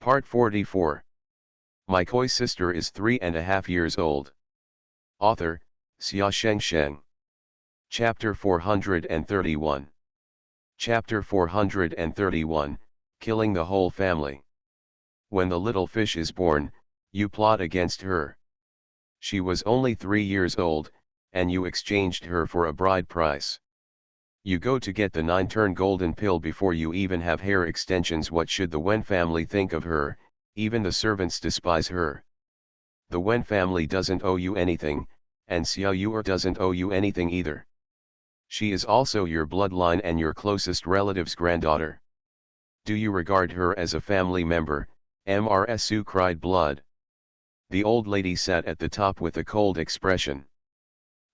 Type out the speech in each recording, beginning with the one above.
Part 44. My koi sister is 3.5 years old. Author, Xia Sheng. Chapter 431. Chapter 431, Killing the Whole Family. When the little fish is born, you plot against her. She was only 3 years old, and you exchanged her for a bride price. You go to get the 9-turn golden pill before you even have hair extensions. What should the Wen family think of her? Even the servants despise her. The Wen family doesn't owe you anything, and Xiao Yuer doesn't owe you anything either. She is also your bloodline and your closest relative's granddaughter. Do you regard her as a family member? Mrsu cried blood. The old lady sat at the top with a cold expression.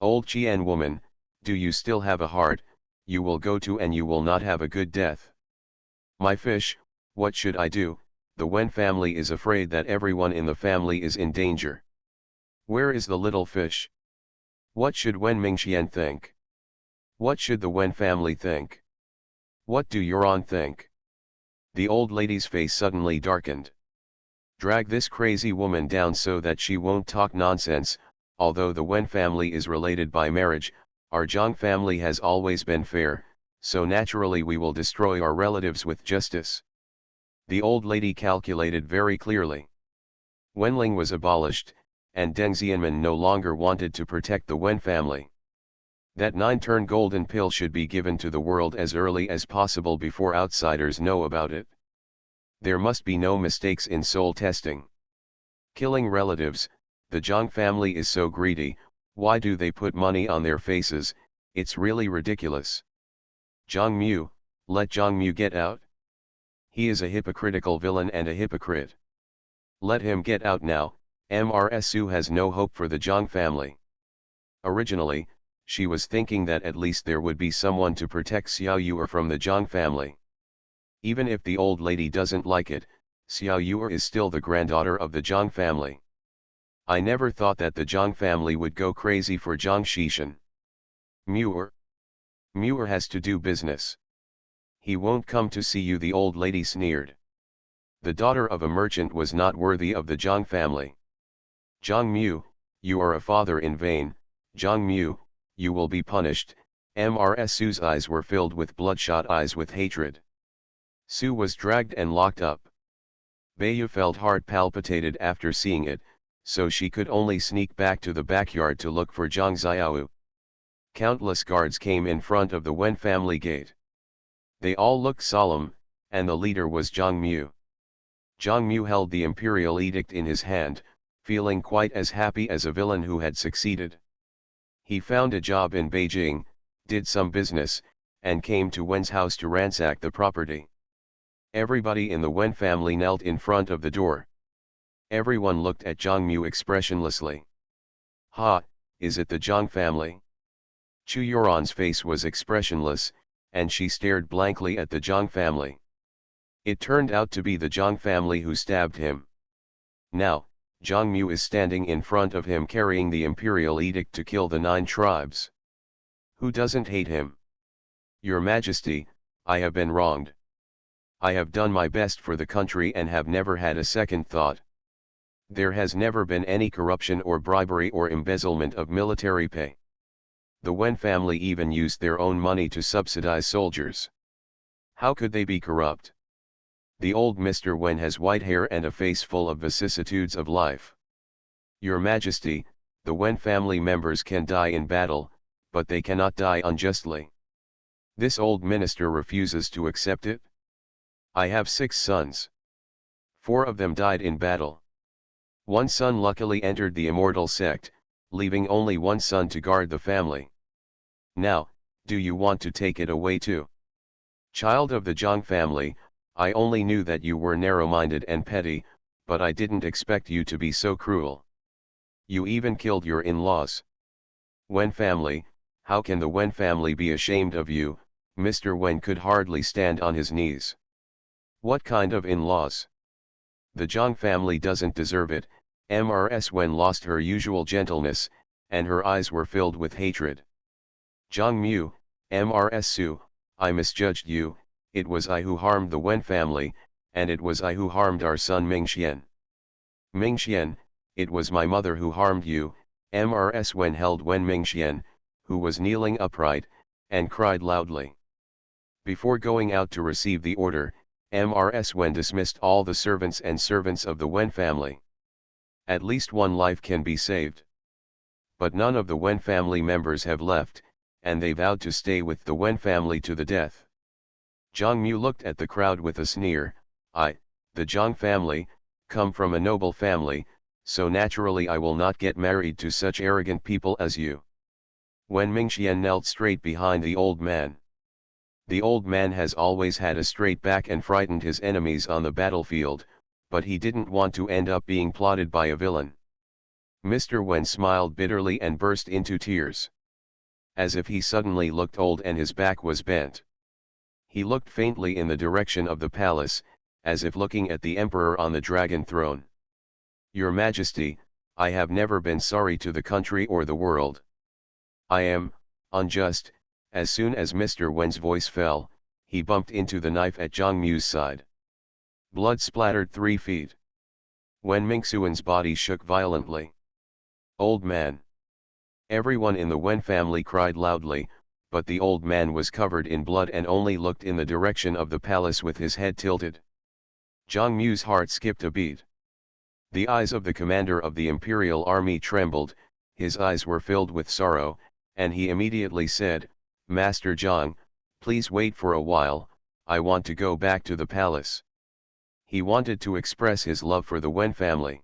Old Qian woman, do you still have a heart? You will go to and you will not have a good death. My fish, what should I do? The Wen family is afraid that everyone in the family is in danger. Where is the little fish? What should Wen Mingxian think? What should the Wen family think? What do Yuan think? The old lady's face suddenly darkened. Drag this crazy woman down so that she won't talk nonsense. Although the Wen family is related by marriage, our Zhang family has always been fair, so naturally we will destroy our relatives with justice. The old lady calculated very clearly. Wenling was abolished, and Deng Xianmen no longer wanted to protect the Wen family. That 9-turn golden pill should be given to the world as early as possible before outsiders know about it. There must be no mistakes in soul testing. Killing relatives, the Zhang family is so greedy. Why do they put money on their faces? It's really ridiculous. Zhang Mu, let Zhang Mu get out. He is a hypocritical villain and a hypocrite. Let him get out now. Mrsu has no hope for the Zhang family. Originally, she was thinking that at least there would be someone to protect Xiao Yuer from the Zhang family. Even if the old lady doesn't like it, Xiao Yuer is still the granddaughter of the Zhang family. I never thought that the Zhang family would go crazy for Zhang Xishan. Muir has to do business. He won't come to see you, the old lady sneered. The daughter of a merchant was not worthy of the Zhang family. Zhang Mu, you are a father in vain. Zhang Mu, you will be punished. Mrsu's eyes were filled with bloodshot eyes with hatred. Su was dragged and locked up. Beiyu felt heart palpitated after seeing it, so she could only sneak back to the backyard to look for Zhang Xiaowu. Countless guards came in front of the Wen family gate. They all looked solemn, and the leader was Zhang Mu. Zhang Mu held the imperial edict in his hand, feeling quite as happy as a villain who had succeeded. He found a job in Beijing, did some business, and came to Wen's house to ransack the property. Everybody in the Wen family knelt in front of the door. Everyone looked at Zhang Mu expressionlessly. Ha, is it the Zhang family? Chu Yuran's face was expressionless, and she stared blankly at the Zhang family. It turned out to be the Zhang family who stabbed him. Now, Zhang Mu is standing in front of him carrying the imperial edict to kill the 9 tribes. Who doesn't hate him? Your Majesty, I have been wronged. I have done my best for the country and have never had a second thought. There has never been any corruption or bribery or embezzlement of military pay. The Wen family even used their own money to subsidize soldiers. How could they be corrupt? The old Mr. Wen has white hair and a face full of vicissitudes of life. Your Majesty, the Wen family members can die in battle, but they cannot die unjustly. This old minister refuses to accept it. I have 6 sons. 4 of them died in battle. 1 son luckily entered the immortal sect, leaving only 1 son to guard the family. Now, do you want to take it away too? Child of the Zhang family, I only knew that you were narrow-minded and petty, but I didn't expect you to be so cruel. You even killed your in-laws. Wen family, how can the Wen family be ashamed of you? Mr. Wen could hardly stand on his knees. What kind of in-laws? The Zhang family doesn't deserve it. Mrs. Wen lost her usual gentleness, and her eyes were filled with hatred. Zhang Mu, Mrsu, I misjudged you. It was I who harmed the Wen family, and it was I who harmed our son Mingxian. Mingxian, it was my mother who harmed you. Mrs. Wen held Wen Mingxian, who was kneeling upright, and cried loudly. Before going out to receive the order, Mrs. Wen dismissed all the servants and servants of the Wen family. At least one life can be saved. But none of the Wen family members have left, and they vowed to stay with the Wen family to the death. Zhang Mu looked at the crowd with a sneer. The Zhang family, come from a noble family, so naturally I will not get married to such arrogant people as you. Wen Mingxian knelt straight behind the old man. The old man has always had a straight back and frightened his enemies on the battlefield, but he didn't want to end up being plotted by a villain. Mr. Wen smiled bitterly and burst into tears. As if he suddenly looked old and his back was bent. He looked faintly in the direction of the palace, as if looking at the emperor on the dragon throne. Your Majesty, I have never been sorry to the country or the world. I am unjust. As soon as Mr. Wen's voice fell, he bumped into the knife at Zhang Mu's side. Blood splattered 3 feet. Wen Mingxuan's body shook violently. Old man. Everyone in the Wen family cried loudly, but the old man was covered in blood and only looked in the direction of the palace with his head tilted. Zhang Mu's heart skipped a beat. The eyes of the commander of the imperial army trembled, his eyes were filled with sorrow, and he immediately said, Master Zhang, please wait for a while, I want to go back to the palace. He wanted to express his love for the Wen family.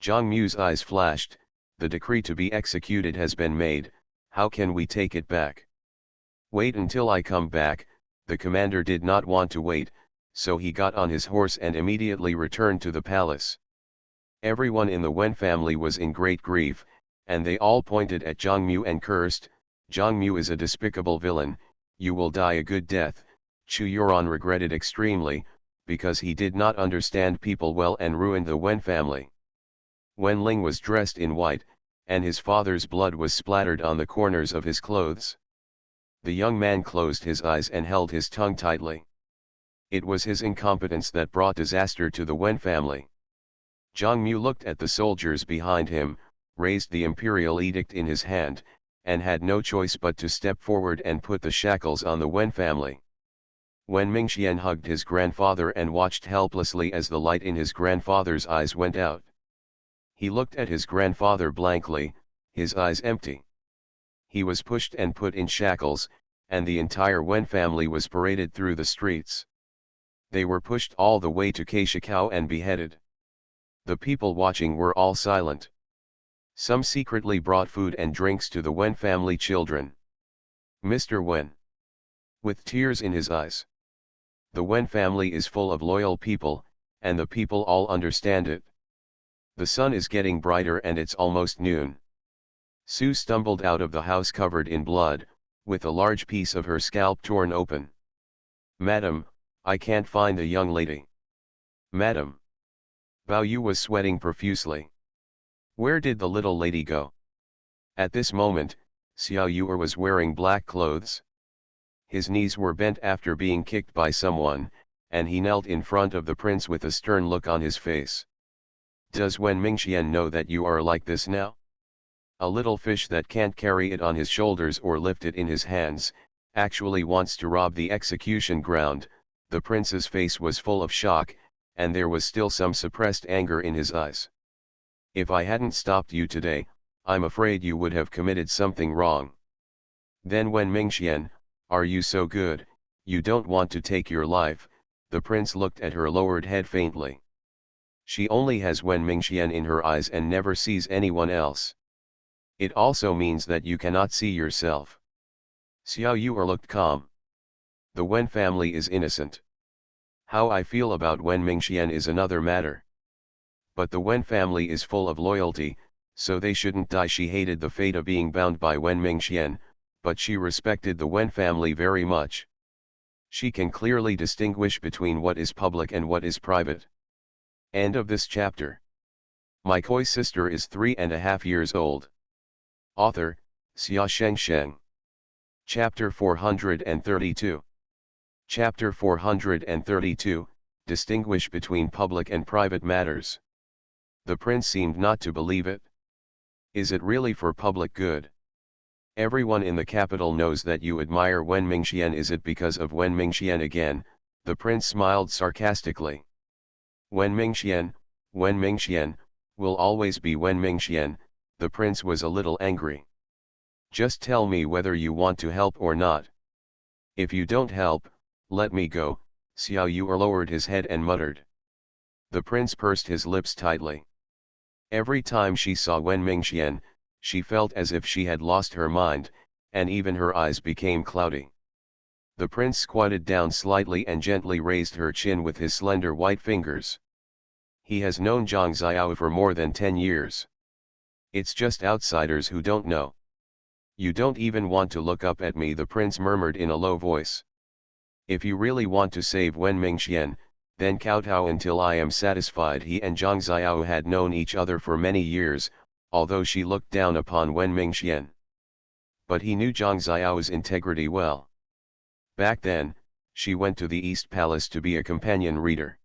Zhang Mu's eyes flashed, the decree to be executed has been made, how can we take it back? Wait until I come back. The commander did not want to wait, so he got on his horse and immediately returned to the palace. Everyone in the Wen family was in great grief, and they all pointed at Zhang Mu and cursed, Zhang Mu is a despicable villain, you will die a good death. Chu Yuran regretted extremely, because he did not understand people well and ruined the Wen family. Wen Ling was dressed in white, and his father's blood was splattered on the corners of his clothes. The young man closed his eyes and held his tongue tightly. It was his incompetence that brought disaster to the Wen family. Zhang Mu looked at the soldiers behind him, raised the imperial edict in his hand, and had no choice but to step forward and put the shackles on the Wen family. Wen Mingxian hugged his grandfather and watched helplessly as the light in his grandfather's eyes went out. He looked at his grandfather blankly, his eyes empty. He was pushed and put in shackles, and the entire Wen family was paraded through the streets. They were pushed all the way to Keishikao and beheaded. The people watching were all silent. Some secretly brought food and drinks to the Wen family children. Mr. Wen. With tears in his eyes. The Wen family is full of loyal people, and the people all understand it. The sun is getting brighter and it's almost noon. Sue stumbled out of the house covered in blood, with a large piece of her scalp torn open. Madam, I can't find the young lady. Madam. Bao Yu was sweating profusely. Where did the little lady go? At this moment, Xiao Yuer was wearing black clothes. His knees were bent after being kicked by someone, and he knelt in front of the prince with a stern look on his face. Does Wen Mingxian know that you are like this now? A little fish that can't carry it on his shoulders or lift it in his hands, actually wants to rob the execution ground. The prince's face was full of shock, and there was still some suppressed anger in his eyes. If I hadn't stopped you today, I'm afraid you would have committed something wrong. Then Wen Mingxian, are you so good, you don't want to take your life? The prince looked at her lowered head faintly. She only has Wen Mingxian in her eyes and never sees anyone else. It also means that you cannot see yourself. Xiao Yuer looked calm. The Wen family is innocent. How I feel about Wen Mingxian is another matter. But the Wen family is full of loyalty, so they shouldn't die. She hated the fate of being bound by Wen Mingxian, but she respected the Wen family very much. She can clearly distinguish between what is public and what is private. End of this chapter. My koi sister is 3.5 years old. Author, Xia Shengsheng. Chapter 432. Chapter 432, distinguish between public and private matters. The prince seemed not to believe it. Is it really for public good? Everyone in the capital knows that you admire Wen Mingxian. Is it because of Wen Mingxian again? The prince smiled sarcastically. Wen Mingxian, will always be Wen Mingxian. The prince was a little angry. Just tell me whether you want to help or not. If you don't help, let me go. Xiao Yu lowered his head and muttered. The prince pursed his lips tightly. Every time she saw Wen Mingxian, she felt as if she had lost her mind, and even her eyes became cloudy. The prince squatted down slightly and gently raised her chin with his slender white fingers. He has known Zhang Xiao for more than 10 years. It's just outsiders who don't know. You don't even want to look up at me, the prince murmured in a low voice. If you really want to save Wen Mingxian, then kowtow until I am satisfied. He and Zhang Xiao had known each other for many years, although she looked down upon Wen Mingxian. But he knew Zhang Xiao's integrity well. Back then, she went to the East Palace to be a companion reader.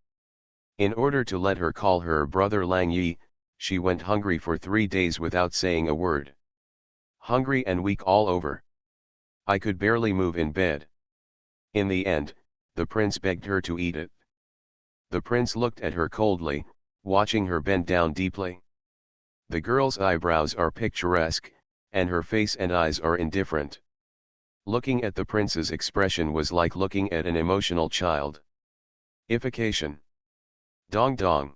In order to let her call her brother Lang Yi, she went hungry for 3 days without saying a word. Hungry and weak all over. I could barely move in bed. In the end, the prince begged her to eat it. The prince looked at her coldly, watching her bend down deeply. The girl's eyebrows are picturesque, and her face and eyes are indifferent. Looking at the prince's expression was like looking at an emotional child. Ification. Dong dong.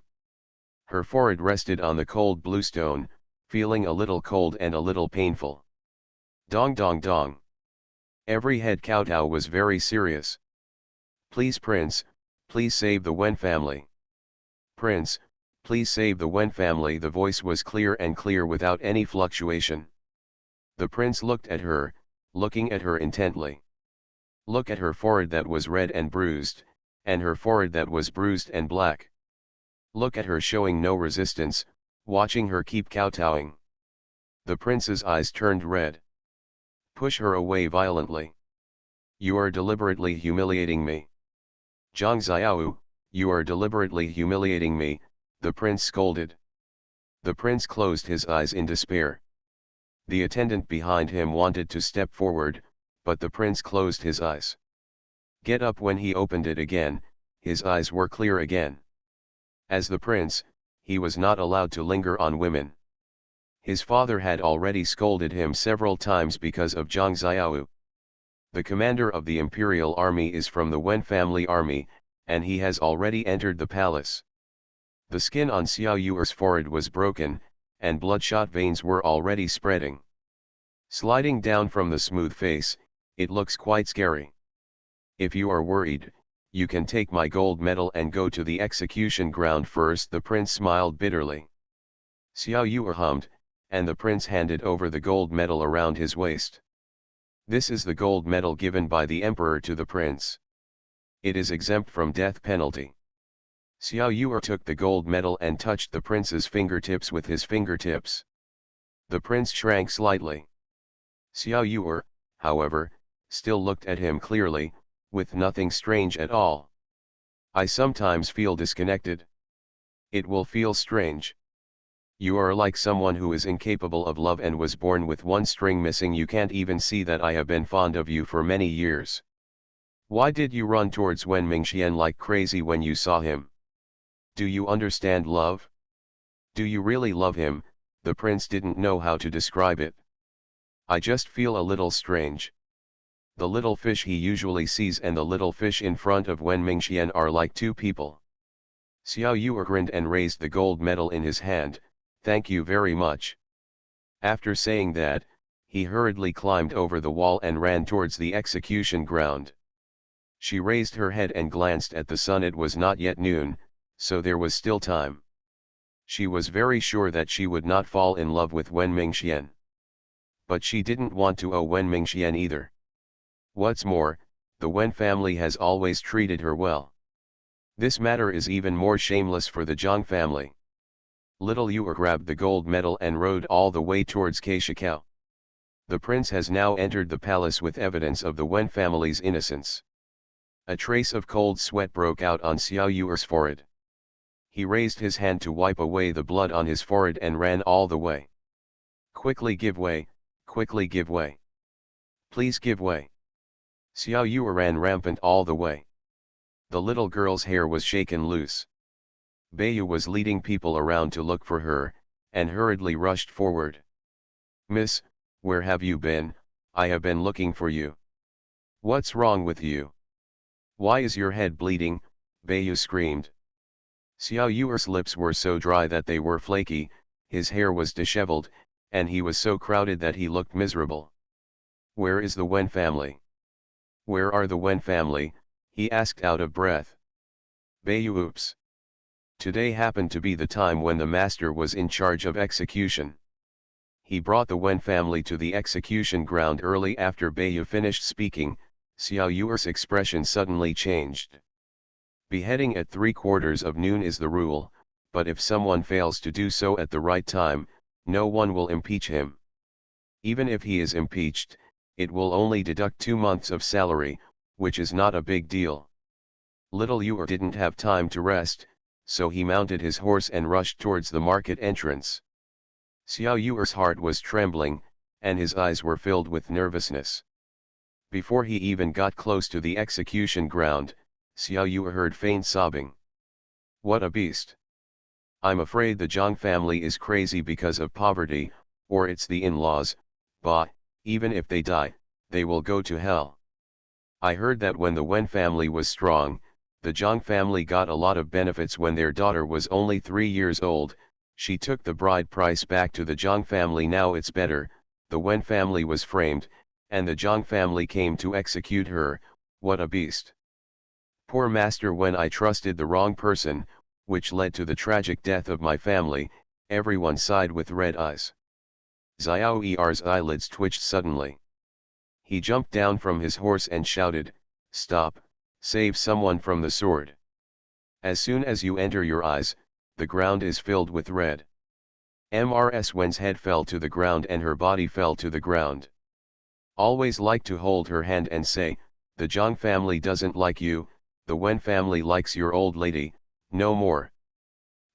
Her forehead rested on the cold blue stone, feeling a little cold and a little painful. Dong dong dong. Every head kowtow was very serious. Please prince, please save the Wen family. Prince, please save the Wen family. The voice was clear and clear without any fluctuation. The prince looked at her, looking at her intently. Look at her forehead that was red and bruised, and her forehead that was bruised and black. Look at her showing no resistance, watching her keep kowtowing. The prince's eyes turned red. Push her away violently. You are deliberately humiliating me. Zhang Xiao, you are deliberately humiliating me, the prince scolded. The prince closed his eyes in despair. The attendant behind him wanted to step forward, but the prince closed his eyes. Get up. When he opened it again, his eyes were clear again. As the prince, he was not allowed to linger on women. His father had already scolded him several times because of Zhang Xiao. The commander of the imperial army is from the Wen family army, and he has already entered the palace. The skin on Xiao Yu's forehead was broken, and bloodshot veins were already spreading. Sliding down from the smooth face, it looks quite scary. If you are worried, you can take my gold medal and go to the execution ground first. The prince smiled bitterly. Xiao Yu hummed, and the prince handed over the gold medal around his waist. This is the gold medal given by the emperor to the prince. It is exempt from death penalty. Xiao Yu took the gold medal and touched the prince's fingertips with his fingertips. The prince shrank slightly. Xiao Yu, however, still looked at him clearly, with nothing strange at all. I sometimes feel disconnected. It will feel strange. You are like someone who is incapable of love and was born with one string missing. You can't even see that I have been fond of you for many years. Why did you run towards Wen Mingxian like crazy when you saw him? Do you understand love? Do you really love him? The prince didn't know how to describe it. I just feel a little strange. The little fish he usually sees and the little fish in front of Wen Mingxian are like two people. Xiao Yu grinned and raised the gold medal in his hand. Thank you very much. After saying that, he hurriedly climbed over the wall and ran towards the execution ground. She raised her head and glanced at the sun. It was not yet noon, so there was still time. She was very sure that she would not fall in love with Wen Mingxian. But she didn't want to owe Wen Mingxian either. What's more, the Wen family has always treated her well. This matter is even more shameless for the Zhang family. Little Yu grabbed the gold medal and rode all the way towards Keishikao. The prince has now entered the palace with evidence of the Wen family's innocence. A trace of cold sweat broke out on Xiao Yuer's forehead. He raised his hand to wipe away the blood on his forehead and ran all the way. Quickly give way, quickly give way. Please give way. Xiao Yuer ran rampant all the way. The little girl's hair was shaken loose. Beiyu was leading people around to look for her, and hurriedly rushed forward. Miss, where have you been? I have been looking for you. What's wrong with you? Why is your head bleeding? Beiyu screamed. Xiao Yuer's lips were so dry that they were flaky, his hair was disheveled, and he was so crowded that he looked miserable. Where is the Wen family? Where are the Wen family? He asked out of breath. Beiyu oops. Today happened to be the time when the master was in charge of execution. He brought the Wen family to the execution ground early after Beiyu finished speaking. Xiao Yuer's expression suddenly changed. Beheading at 3/4 of noon is the rule, but if someone fails to do so at the right time, no one will impeach him. Even if he is impeached, it will only deduct 2 months of salary, which is not a big deal. Little Yuer didn't have time to rest, so he mounted his horse and rushed towards the market entrance. Xiao Yuer's heart was trembling, and his eyes were filled with nervousness. Before he even got close to the execution ground, Xiao Yuer heard faint sobbing. What a beast! I'm afraid the Zhang family is crazy because of poverty, or it's the in-laws, but, even if they die, they will go to hell. I heard that when the Wen family was strong, the Zhang family got a lot of benefits when their daughter was only 3 years old. She took the bride price back to the Zhang family. Now it's better, the Wen family was framed, and the Zhang family came to execute her. What a beast! Poor master, when I trusted the wrong person, which led to the tragic death of my family. Everyone sighed with red eyes. Xiao Er's eyelids twitched suddenly. He jumped down from his horse and shouted, Stop, save someone from the sword. As soon as you enter your eyes, the ground is filled with red. Mrs. Wen's head fell to the ground and her body fell to the ground. Always like to hold her hand and say, the Zhang family doesn't like you, the Wen family likes your old lady, no more.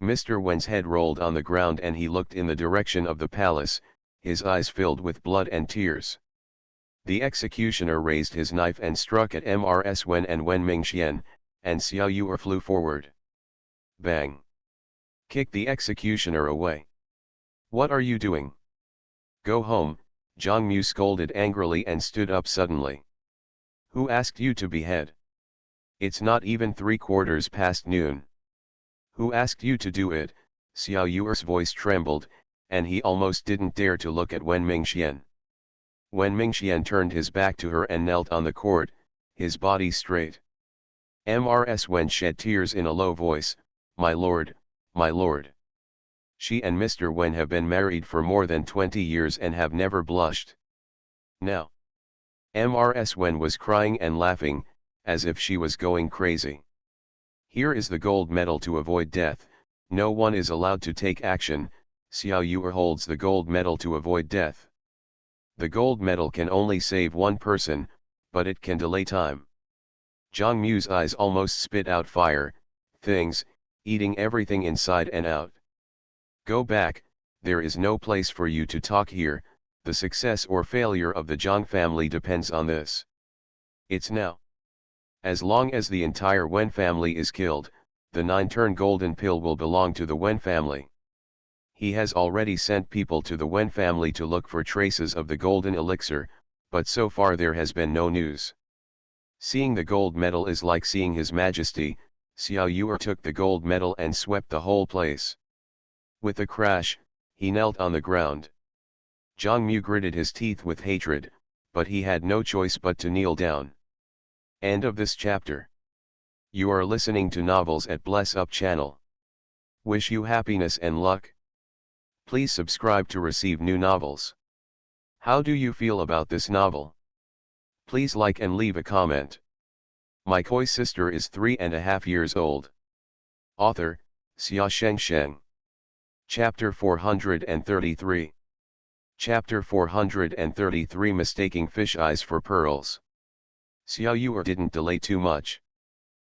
Mr. Wen's head rolled on the ground and he looked in the direction of the palace, his eyes filled with blood and tears. The executioner raised his knife and struck at Mrs. Wen and Wen Mingxian, and Xiao Yuer flew forward. Bang! Kick the executioner away. What are you doing? Go home, Zhang Mu scolded angrily and stood up suddenly. Who asked you to behead? It's not even 3/4 past noon. Who asked you to do it? Xiao Yuer's voice trembled, and he almost didn't dare to look at Wen Mingxian. Wen Mingxian turned his back to her and knelt on the court, his body straight. Mrs. Wen shed tears in a low voice, my lord, my lord. She and Mr. Wen have been married for more than 20 years and have never blushed. Now. Mrs. Wen was crying and laughing, as if she was going crazy. Here is the gold medal to avoid death. No one is allowed to take action. Xiao Yuer holds the gold medal to avoid death. The gold medal can only save one person, but it can delay time. Zhang Mu's eyes almost spit out fire, things, eating everything inside and out. Go back, there is no place for you to talk here, the success or failure of the Zhang family depends on this. It's now. As long as the entire Wen family is killed, the 9-turn golden pill will belong to the Wen family. He has already sent people to the Wen family to look for traces of the golden elixir, but so far there has been no news. Seeing the gold medal is like seeing His Majesty. Xiao Yuer took the gold medal and swept the whole place. With a crash, he knelt on the ground. Zhang Mu gritted his teeth with hatred, but he had no choice but to kneel down. End of this chapter. You are listening to Novels at Bless Up channel. Wish you happiness and luck. Please subscribe to receive new novels. How do you feel about this novel? Please like and leave a comment. My koi sister is 3.5 years old. Author, Xia Shengsheng. Chapter 433. Chapter 433 Mistaking Fish Eyes for Pearls. Xiao Yuer didn't delay too much.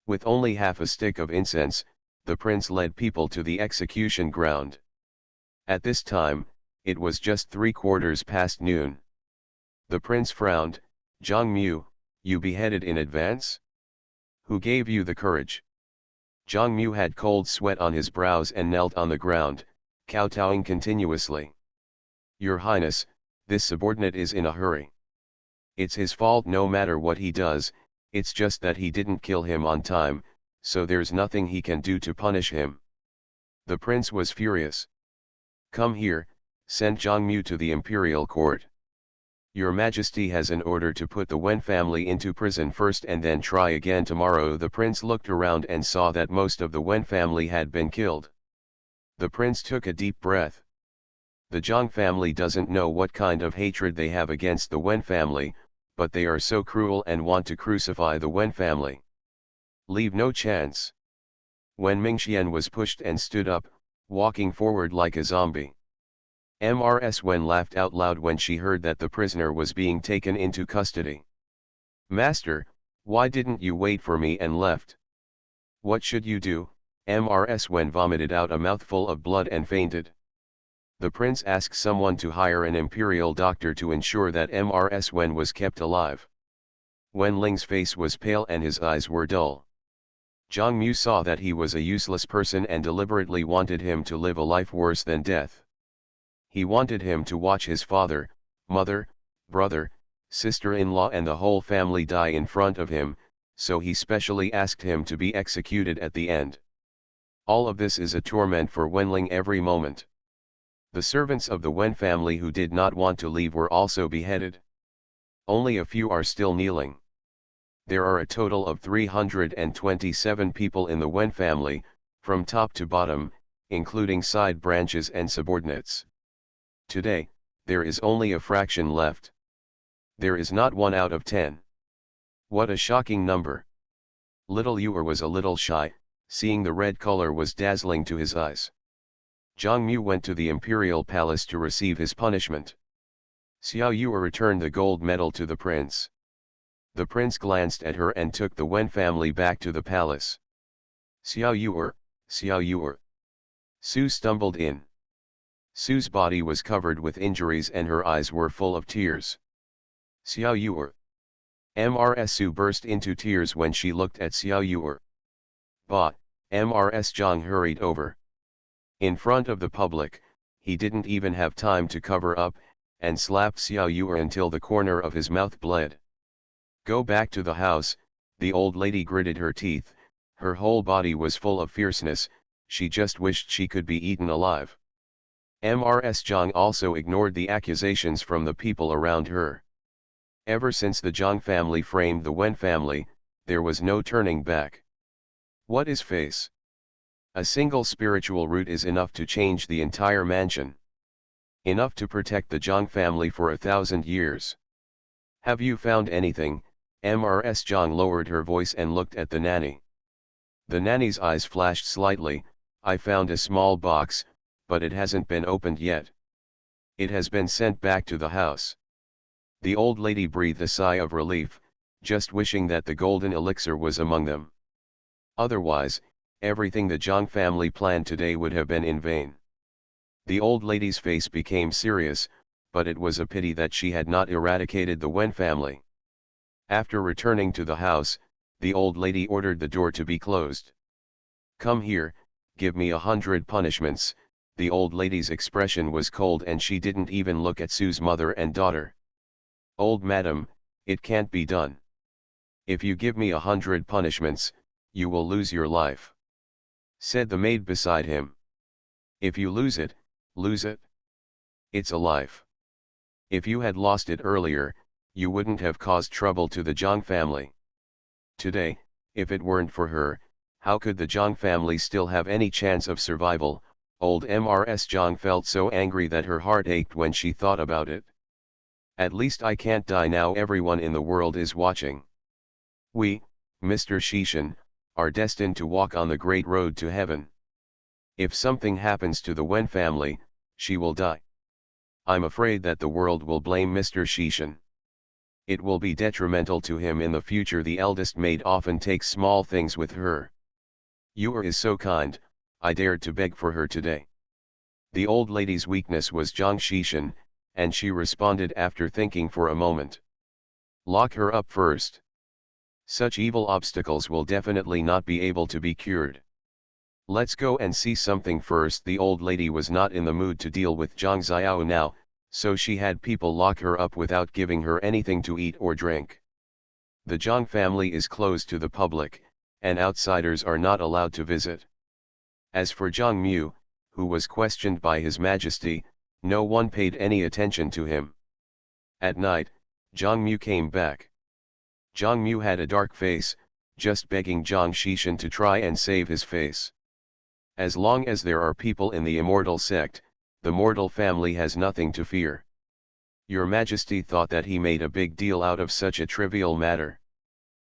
With only half a stick of incense, the prince led people to the execution ground. At this time, it was just 3/4 past noon. The prince frowned. "Zhang Mu, you beheaded in advance? Who gave you the courage?" Zhang Mu had cold sweat on his brows and knelt on the ground, kowtowing continuously. "Your Highness, this subordinate is in a hurry. It's his fault no matter what he does, it's just that he didn't kill him on time, so there's nothing he can do to punish him." The prince was furious. "Come here, send Zhang Mu to the imperial court. Your Majesty has an order to put the Wen family into prison first and then try again tomorrow." The prince looked around and saw that most of the Wen family had been killed. The prince took a deep breath. The Zhang family doesn't know what kind of hatred they have against the Wen family, but they are so cruel and want to crucify the Wen family. Leave no chance. Wen Mingxian was pushed and stood up, walking forward like a zombie. Mrs. Wen laughed out loud when she heard that the prisoner was being taken into custody. "Master, why didn't you wait for me and left?" "What should you do?" Mrs. Wen vomited out a mouthful of blood and fainted. The prince asked someone to hire an imperial doctor to ensure that Mrs. Wen was kept alive. Wen Ling's face was pale and his eyes were dull. Zhang Mu saw that he was a useless person and deliberately wanted him to live a life worse than death. He wanted him to watch his father, mother, brother, sister-in-law and the whole family die in front of him, so he specially asked him to be executed at the end. All of this is a torment for Wenling every moment. The servants of the Wen family who did not want to leave were also beheaded. Only a few are still kneeling. There are a total of 327 people in the Wen family, from top to bottom, including side branches and subordinates. Today, there is only a fraction left. There is not 1 out of 10. What a shocking number. Little Yuer was a little shy, seeing the red color was dazzling to his eyes. Zhang Mu went to the imperial palace to receive his punishment. Xiao Yuer returned the gold medal to the prince. The prince glanced at her and took the Wen family back to the palace. "Xiao Yuer, Xiao Yuer." Su stumbled in. Su's body was covered with injuries and her eyes were full of tears. "Xiao Yuer." Mrs. Su burst into tears when she looked at Xiao Yuer. "Ba," Mrs. Zhang hurried over. In front of the public, he didn't even have time to cover up, and slapped Xiao Yuer until the corner of his mouth bled. "Go back to the house," the old lady gritted her teeth, her whole body was full of fierceness, she just wished she could be eaten alive. Mrs. Zhang also ignored the accusations from the people around her. Ever since the Zhang family framed the Wen family, there was no turning back. What is face? A single spiritual root is enough to change the entire mansion. Enough to protect the Zhang family for 1,000 years. "Have you found anything?" Mrs. Zhang lowered her voice and looked at the nanny. The nanny's eyes flashed slightly. "I found a small box, but it hasn't been opened yet. It has been sent back to the house." The old lady breathed a sigh of relief, just wishing that the golden elixir was among them. Otherwise, everything the Zhang family planned today would have been in vain. The old lady's face became serious, but it was a pity that she had not eradicated the Wen family. After returning to the house, the old lady ordered the door to be closed. "Come here, give me 100 punishments." The old lady's expression was cold and she didn't even look at Su's mother and daughter. "Old madam, it can't be done. If you give me 100 punishments, you will lose your life," said the maid beside him. "If you lose it, lose it. It's a life. If you had lost it earlier, you wouldn't have caused trouble to the Zhang family. Today, if it weren't for her, how could the Zhang family still have any chance of survival?" Old Mrs. Zhang felt so angry that her heart ached when she thought about it. "At least I can't die now, everyone in the world is watching. We, Mr. Shishan, are destined to walk on the great road to heaven. If something happens to the Wen family, she will die. I'm afraid that the world will blame Mr. Shishan. It will be detrimental to him in the future. The eldest maid often takes small things with her. You is so kind, I dared to beg for her today. The old lady's weakness was Zhang Xishan, and she responded after thinking for a moment. Lock her up first. Such evil obstacles will definitely not be able to be cured. Let's go and see something first. The old lady was not in the mood to deal with Zhang Xiao now, so she had people lock her up without giving her anything to eat or drink. The Zhang family is closed to the public, and outsiders are not allowed to visit. As for Zhang Mu, who was questioned by His Majesty, no one paid any attention to him. At night, Zhang Mu came back. Zhang Mu had a dark face, just begging Zhang Xishan to try and save his face. As long as there are people in the immortal sect, the mortal family has nothing to fear. Your Majesty thought that he made a big deal out of such a trivial matter.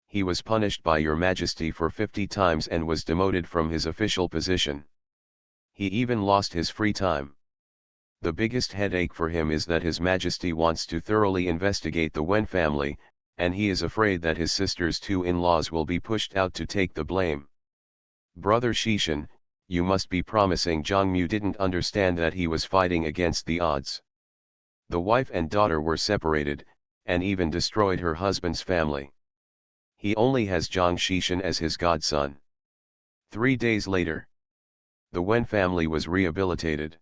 He was punished by your Majesty for 50 times and was demoted from his official position. He even lost his free time. The biggest headache for him is that His Majesty wants to thoroughly investigate the Wen family, and he is afraid that his sister's two in-laws will be pushed out to take the blame. Brother Xishan, you must be promising. Zhang Mu didn't understand that he was fighting against the odds. The wife and daughter were separated, and even destroyed her husband's family. He only has Zhang Xishan as his godson. 3 days later, the Wen family was rehabilitated.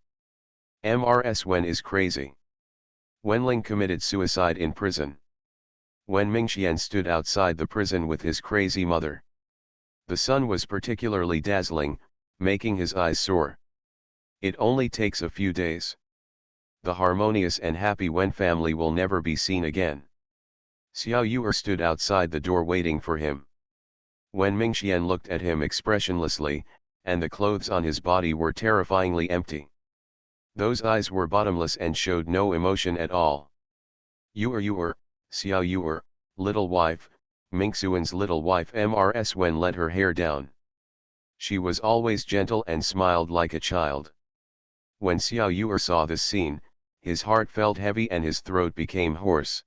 Mrs. Wen is crazy. Wenling committed suicide in prison. Wen Mingxian stood outside the prison with his crazy mother. The sun was particularly dazzling, making his eyes sore. It only takes a few days. The harmonious and happy Wen family will never be seen again. Xiao Yuer stood outside the door waiting for him. Wen Mingxian looked at him expressionlessly, and the clothes on his body were terrifyingly empty. Those eyes were bottomless and showed no emotion at all. Yuer, Xiao Yuer, little wife, Mingxuan's little wife. Mrs. Wen let her hair down. She was always gentle and smiled like a child. When Xiao Yuer saw this scene, his heart felt heavy and his throat became hoarse.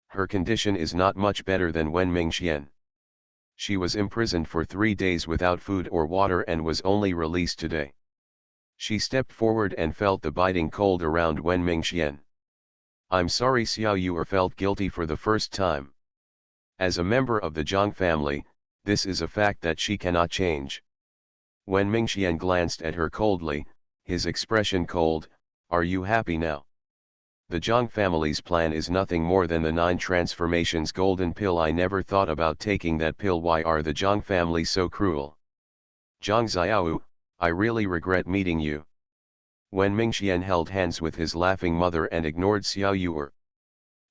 Her condition is not much better than Wen Mingxian. She was imprisoned for 3 days without food or water and was only released today. She stepped forward and felt the biting cold around Wen Mingxian. I'm sorry. Xiao Yuer felt guilty for the first time. As a member of the Zhang family, this is a fact that she cannot change. Wen Mingxian glanced at her coldly, his expression cold. Are you happy now? The Zhang family's plan is nothing more than the 9 transformations golden pill. I never thought about taking that pill. Why are the Zhang family so cruel? Zhang Xiao, I really regret meeting you. Wen Mingxian held hands with his laughing mother and ignored Xiao Yuer.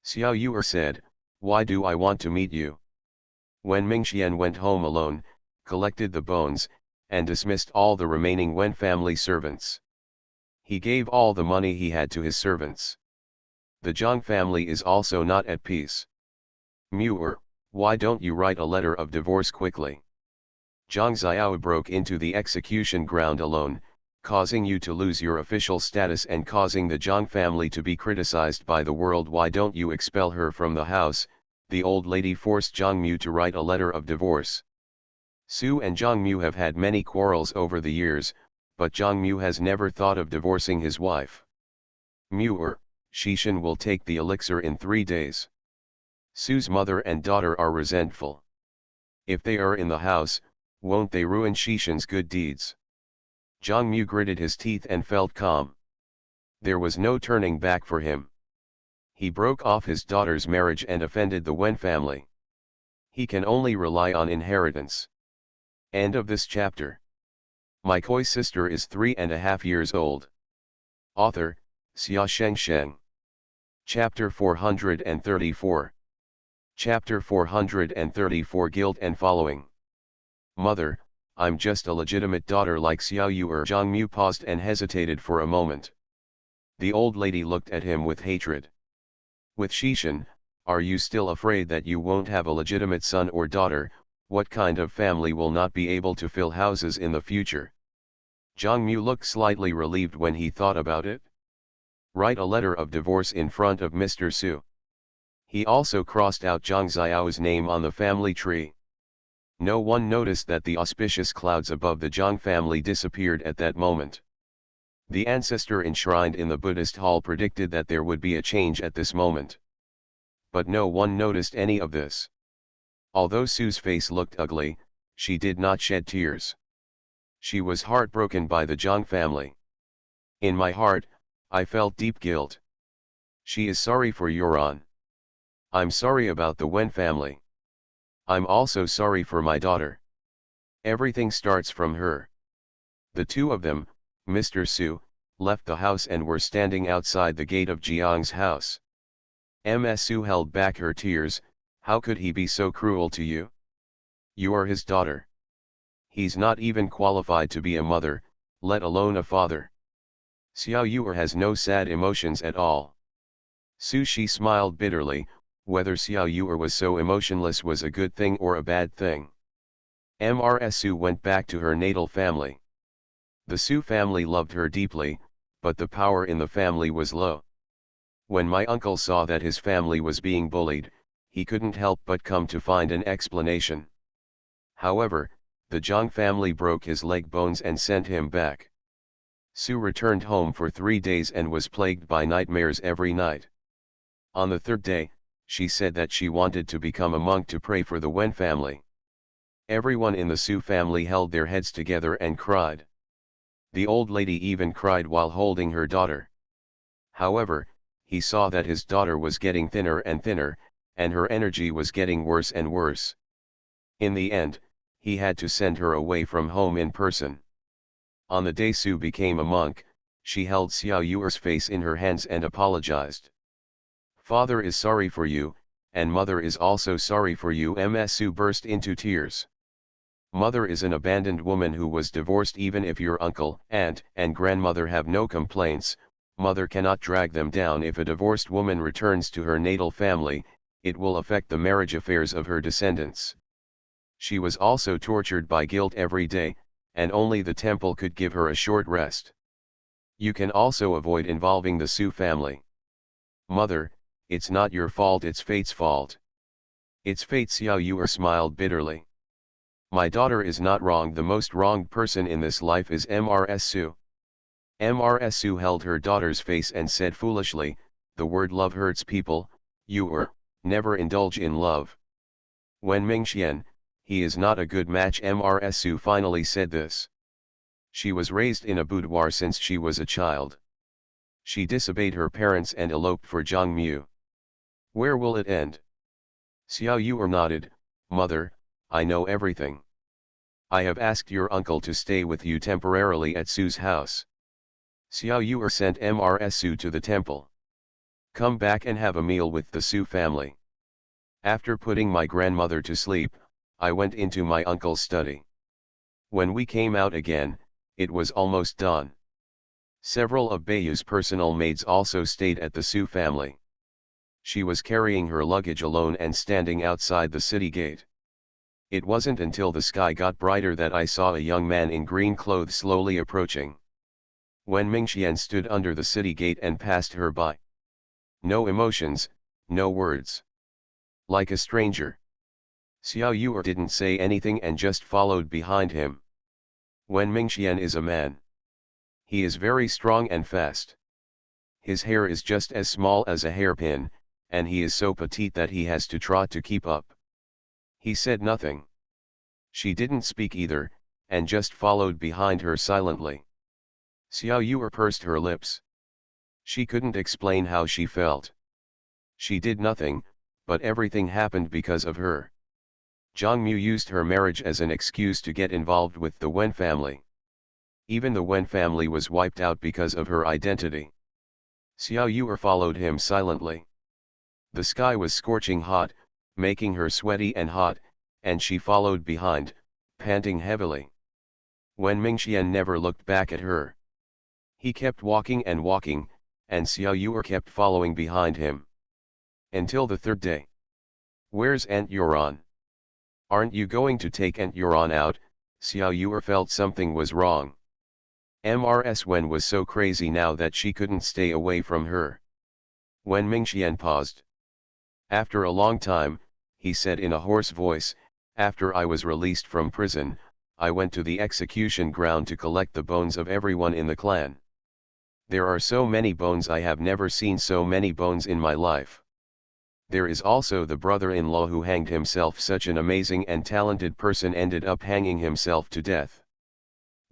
Xiao Yuer said, why do I want to meet you? Wen Mingxian went home alone, collected the bones, and dismissed all the remaining Wen family servants. He gave all the money he had to his servants. The Zhang family is also not at peace. Muir, why don't you write a letter of divorce quickly? Zhang Xiao broke into the execution ground alone, causing you to lose your official status and causing the Zhang family to be criticized by the world. Why don't you expel her from the house? The old lady forced Zhang Mu to write a letter of divorce. Su and Zhang Mu have had many quarrels over the years, but Zhang Mu has never thought of divorcing his wife. Muir, Xishan will take the elixir in 3 days. Su's mother and daughter are resentful. If they are in the house, won't they ruin Xishan's good deeds? Zhang Mu gritted his teeth and felt calm. There was no turning back for him. He broke off his daughter's marriage and offended the Wen family. He can only rely on inheritance. End of this chapter. My koi sister is 3.5 years old. Author, Xia Shengsheng. Chapter 434. Chapter 434 Guilt and Following. Mother, I'm just a legitimate daughter like Xiao Yuer. Zhang Mu paused and hesitated for a moment. The old lady looked at him with hatred. With Xishan, are you still afraid that you won't have a legitimate son or daughter? What kind of family will not be able to fill houses in the future? Zhang Mu looked slightly relieved when he thought about it. Write a letter of divorce in front of Mr. Su. He also crossed out Zhang Xiao's name on the family tree. No one noticed that the auspicious clouds above the Zhang family disappeared at that moment. The ancestor enshrined in the Buddhist hall predicted that there would be a change at this moment. But no one noticed any of this. Although Sue's face looked ugly, she did not shed tears. She was heartbroken by the Zhang family. In my heart, I felt deep guilt. She is sorry for Yuan. I'm sorry about the Wen family. I'm also sorry for my daughter. Everything starts from her. The two of them, Mr. Su, left the house and were standing outside the gate of Jiang's house. Ms. Su held back her tears. How could he be so cruel to you? You are his daughter. He's not even qualified to be a mother, let alone a father. Xiao Yuer has no sad emotions at all. Su Shi smiled bitterly. Whether Xiao Yuer was so emotionless was a good thing or a bad thing. Ms. Su went back to her natal family. The Su family loved her deeply, but the power in the family was low. When my uncle saw that his family was being bullied, he couldn't help but come to find an explanation. However, the Zhang family broke his leg bones and sent him back. Su returned home for 3 days and was plagued by nightmares every night. On the third day, she said that she wanted to become a monk to pray for the Wen family. Everyone in the Su family held their heads together and cried. The old lady even cried while holding her daughter. However, he saw that his daughter was getting thinner and thinner, and her energy was getting worse and worse. In the end, he had to send her away from home in person. On the day Su became a monk, she held Xiao Yuer's face in her hands and apologized. Father is sorry for you, and mother is also sorry for you. Ms. Su burst into tears. Mother is an abandoned woman who was divorced. Even if your uncle, aunt, and grandmother have no complaints, mother cannot drag them down. If a divorced woman returns to her natal family, it will affect the marriage affairs of her descendants. She was also tortured by guilt every day, and only the temple could give her a short rest. You can also avoid involving the Su family. Mother, it's not your fault, it's fate's fault. It's fate. Xiao Yuer smiled bitterly. My daughter is not wrong. The most wronged person in this life is Ms. Su. Ms. Su held her daughter's face and said foolishly, the word love hurts people. Yuer, never indulge in love. When Mingxian, he is not a good match. Ms. Su finally said this. She was raised in a boudoir since she was a child. She disobeyed her parents and eloped for Zhang Mu. Where will it end? Xiao Yuer nodded. Mother, I know everything. I have asked your uncle to stay with you temporarily at Su's house. Xiao Yuer sent Ms. Su to the temple. Come back and have a meal with the Su family. After putting my grandmother to sleep, I went into my uncle's study. When we came out again, it was almost dawn. Several of Beiyu's personal maids also stayed at the Su family. She was carrying her luggage alone and standing outside the city gate. It wasn't until the sky got brighter that I saw a young man in green clothes slowly approaching. When Mingxian stood under the city gate and passed her by. No emotions, no words. Like a stranger. Xiao Yuer didn't say anything and just followed behind him. When Mingxian is a man. He is very strong and fast. His hair is just as small as a hairpin, and he is so petite that he has to trot to keep up. He said nothing. She didn't speak either, and just followed behind her silently. Xiao Yuer pursed her lips. She couldn't explain how she felt. She did nothing, but everything happened because of her. Zhang Mu used her marriage as an excuse to get involved with the Wen family. Even the Wen family was wiped out because of her identity. Xiao Yuer followed him silently. The sky was scorching hot, making her sweaty and hot, and she followed behind, panting heavily. When Mingxian never looked back at her. He kept walking, and Xiao Yuer kept following behind him. Until the third day. Where's Aunt Yuran? Aren't you going to take Aunt Yuran out? Xiao Yuer felt something was wrong. Ms. Wen was so crazy now that she couldn't stay away from her. When Mingxian paused. After a long time, he said in a hoarse voice, after I was released from prison, I went to the execution ground to collect the bones of everyone in the clan. There are so many bones, I have never seen so many bones in my life. There is also the brother-in-law who hanged himself. Such an amazing and talented person ended up hanging himself to death.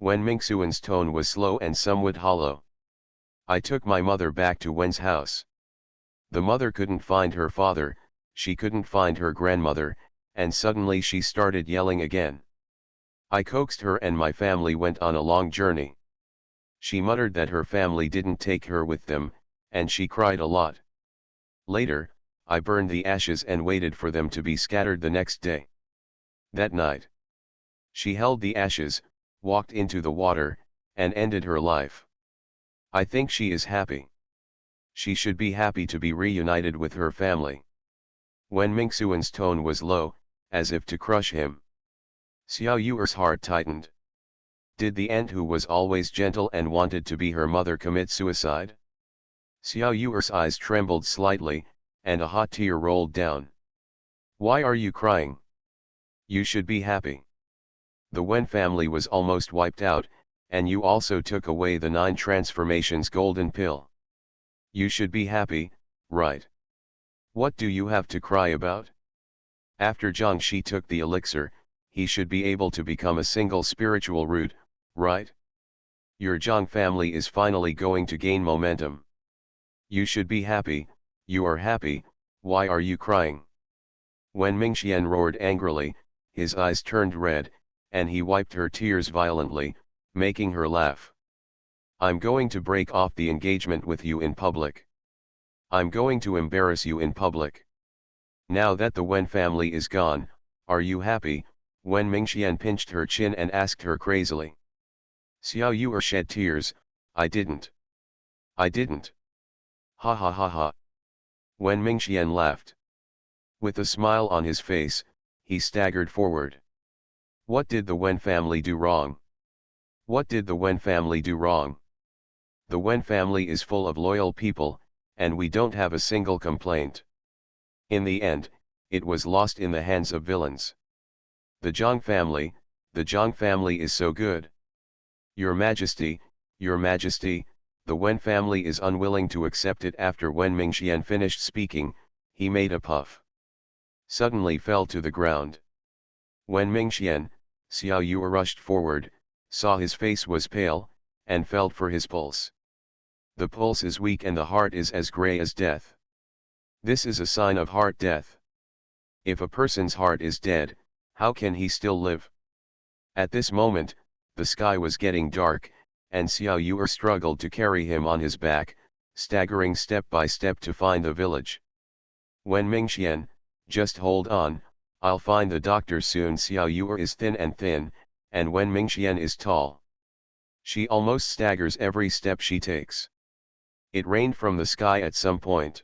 Wen Mingxuan's tone was slow and somewhat hollow. I took my mother back to Wen's house. The mother couldn't find her father, she couldn't find her grandmother, and suddenly she started yelling again. I coaxed her and my family went on a long journey. She muttered that her family didn't take her with them, and she cried a lot. Later, I burned the ashes and waited for them to be scattered the next day. That night, she held the ashes, walked into the water, and ended her life. I think she is happy. She should be happy to be reunited with her family. Wen Mingxuan's tone was low, as if to crush him. Xiao Yuer's heart tightened. Did the aunt who was always gentle and wanted to be her mother commit suicide? Xiao Yuer's eyes trembled slightly, and a hot tear rolled down. Why are you crying? You should be happy. The Wen family was almost wiped out, and you also took away the 9 transformations golden pill. You should be happy, right? What do you have to cry about? After Zhang Shi took the elixir, he should be able to become a single spiritual root, right? Your Zhang family is finally going to gain momentum. You should be happy, you are happy, why are you crying? When Mingxian roared angrily, his eyes turned red, and he wiped her tears violently, making her laugh. I'm going to break off the engagement with you in public. I'm going to embarrass you in public. Now that the Wen family is gone, are you happy? Wen Mingxian pinched her chin and asked her crazily. Xiao Yuer shed tears, I didn't. I didn't. Ha ha ha ha. Wen Mingxian laughed. With a smile on his face, he staggered forward. What did the Wen family do wrong? What did the Wen family do wrong? The Wen family is full of loyal people, and we don't have a single complaint. In the end, it was lost in the hands of villains. The Zhang family is so good. Your Majesty, the Wen family is unwilling to accept it. After Wen Mingxian finished speaking, he made a puff. Suddenly fell to the ground. Wen Mingxian, Xiao Yuer rushed forward, saw his face was pale, and felt for his pulse. The pulse is weak and the heart is as grey as death. This is a sign of heart death. If a person's heart is dead, how can he still live? At this moment, the sky was getting dark, and Xiao Yuer struggled to carry him on his back, staggering step by step to find the village. Wen Mingxian, just hold on, I'll find the doctor soon. Xiao Yuer is thin, and Wen Mingxian is tall. She almost staggers every step she takes. It rained from the sky at some point.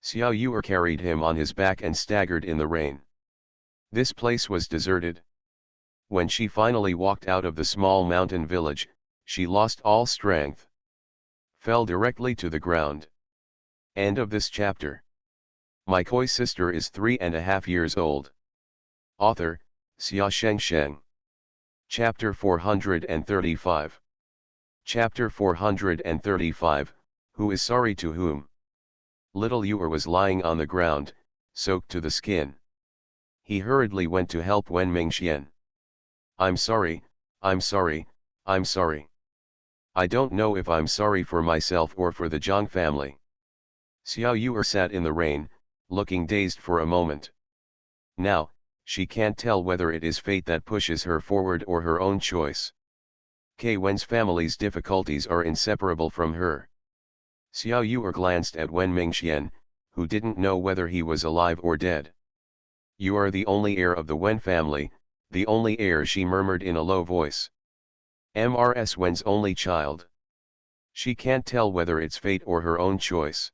Xiao Yuer carried him on his back and staggered in the rain. This place was deserted. When she finally walked out of the small mountain village, she lost all strength. Fell directly to the ground. End of this chapter. My koi sister is 3.5 years old. Author, Xia Shengsheng. Chapter 435. Chapter 435, Who is sorry to whom? Little Yuer was lying on the ground, soaked to the skin. He hurriedly went to help Wen Mingxian. I'm sorry, I'm sorry, I'm sorry. I don't know if I'm sorry for myself or for the Zhang family. Xiao Yuer sat in the rain, looking dazed for a moment. Now, she can't tell whether it is fate that pushes her forward or her own choice. Wen's family's difficulties are inseparable from her. Xiao Yuer glanced at Wen Mingxian, who didn't know whether he was alive or dead. You are the only heir of the Wen family, the only heir, she murmured in a low voice. Mrs. Wen's only child. She can't tell whether it's fate or her own choice.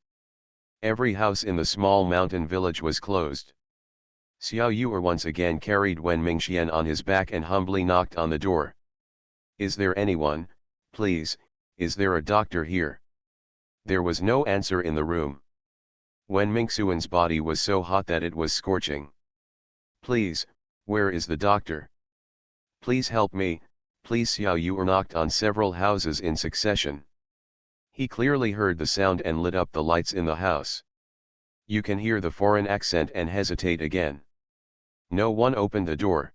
Every house in the small mountain village was closed. Xiao Yuer once again carried Wen Mingxian on his back and humbly knocked on the door. Is there anyone, please, is there a doctor here? There was no answer in the room. Wen Mingxuan's body was so hot that it was scorching. "Please, where is the doctor? Please help me, please." Xiao Yu knocked on several houses in succession. He clearly heard the sound and lit up the lights in the house. You can hear the foreign accent and hesitate again. No one opened the door.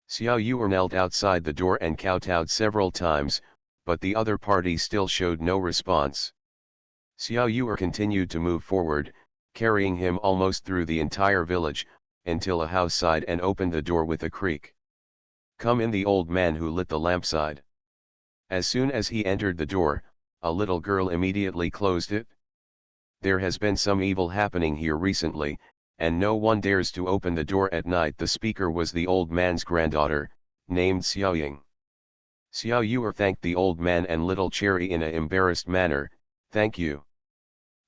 Xiao Yu knelt outside the door and kowtowed several times, but the other party still showed no response. Xiao Yu continued to move forward, carrying him almost through the entire village, until a house sighed and opened the door with a creak. "Come in," the old man who lit the lamp sighed. As soon as he entered the door, a little girl immediately closed it. "There has been some evil happening here recently, and no one dares to open the door at night." The speaker was the old man's granddaughter, named Xiaoying. Xiao Yu thanked the old man and little Cherry in an embarrassed manner. "Thank you.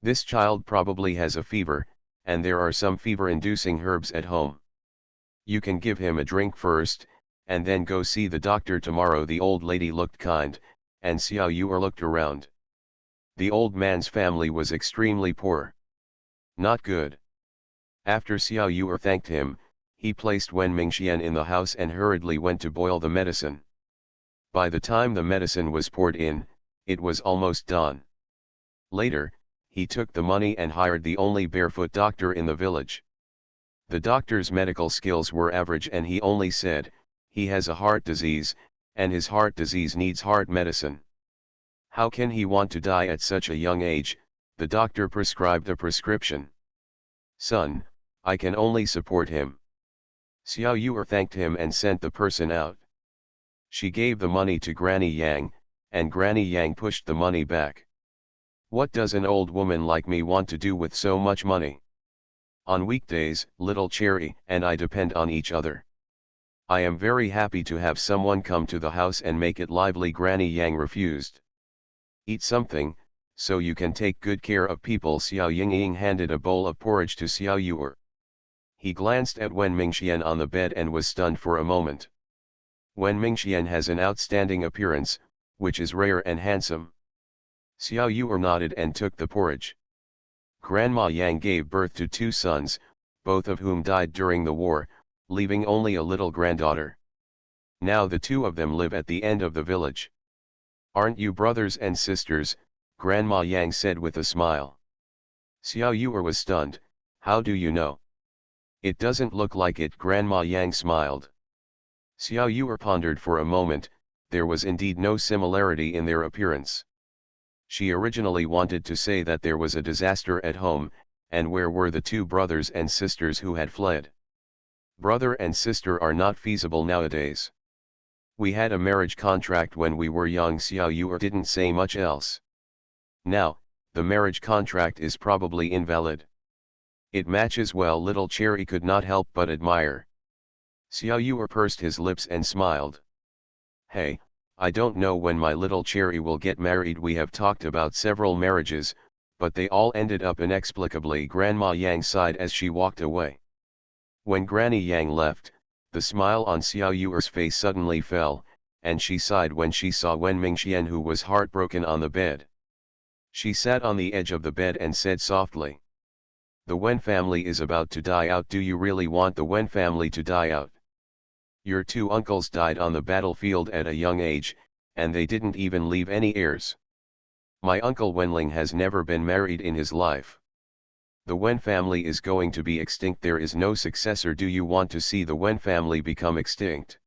This child probably has a fever, and there are some fever-inducing herbs at home. You can give him a drink first, and then go see the doctor tomorrow." The old lady looked kind, and Xiao Yu looked around. The old man's family was extremely poor. Not good. After Xiao Yu thanked him, he placed Wen Mingxian in the house and hurriedly went to boil the medicine. By the time the medicine was poured in, it was almost done. Later, he took the money and hired the only barefoot doctor in the village. The doctor's medical skills were average, and he only said, "He has a heart disease, and his heart disease needs heart medicine. How can he want to die at such a young age?" The doctor prescribed a prescription. "Son, I can only support him." Xiao Yu thanked him and sent the person out. She gave the money to Granny Yang, and Granny Yang pushed the money back. "What does an old woman like me want to do with so much money? On weekdays, little Cherry and I depend on each other. I am very happy to have someone come to the house and make it lively." Granny Yang refused. "Eat something, so you can take good care of people." Xiao Yingying handed a bowl of porridge to Xiao Yu. He glanced at Wen Mingxian on the bed and was stunned for a moment. Wen Mingxian has an outstanding appearance, which is rare and handsome. Xiao Yu nodded and took the porridge. Grandma Yang gave birth to 2 sons, both of whom died during the war, leaving only a little granddaughter. Now the 2 of them live at the end of the village. "Aren't you brothers and sisters?" Grandma Yang said with a smile. Xiao Yu was stunned. "How do you know?" "It doesn't look like it." Grandma Yang smiled. Xiao Yu pondered for a moment. There was indeed no similarity in their appearance. She originally wanted to say that there was a disaster at home, and where were the 2 brothers and sisters who had fled? Brother and sister are not feasible nowadays. "We had a marriage contract when we were young." Xiao Yu didn't say much else. "Now, the marriage contract is probably invalid." "It matches well." Little Cherry could not help but admire. Xiao Yu pursed his lips and smiled. "Hey, I don't know when my little Cherry will get married. We have talked about several marriages, but they all ended up inexplicably." Grandma Yang sighed as she walked away. When Granny Yang left, the smile on Xiao Yu's face suddenly fell, and she sighed when she saw Wen Mingxian, who was heartbroken on the bed. She sat on the edge of the bed and said softly, "The Wen family is about to die out." "Do you really want the Wen family to die out? Your 2 uncles died on the battlefield at a young age, and they didn't even leave any heirs. My uncle Wenling has never been married in his life. The Wen family is going to be extinct. There is no successor. Do you want to see the Wen family become extinct?"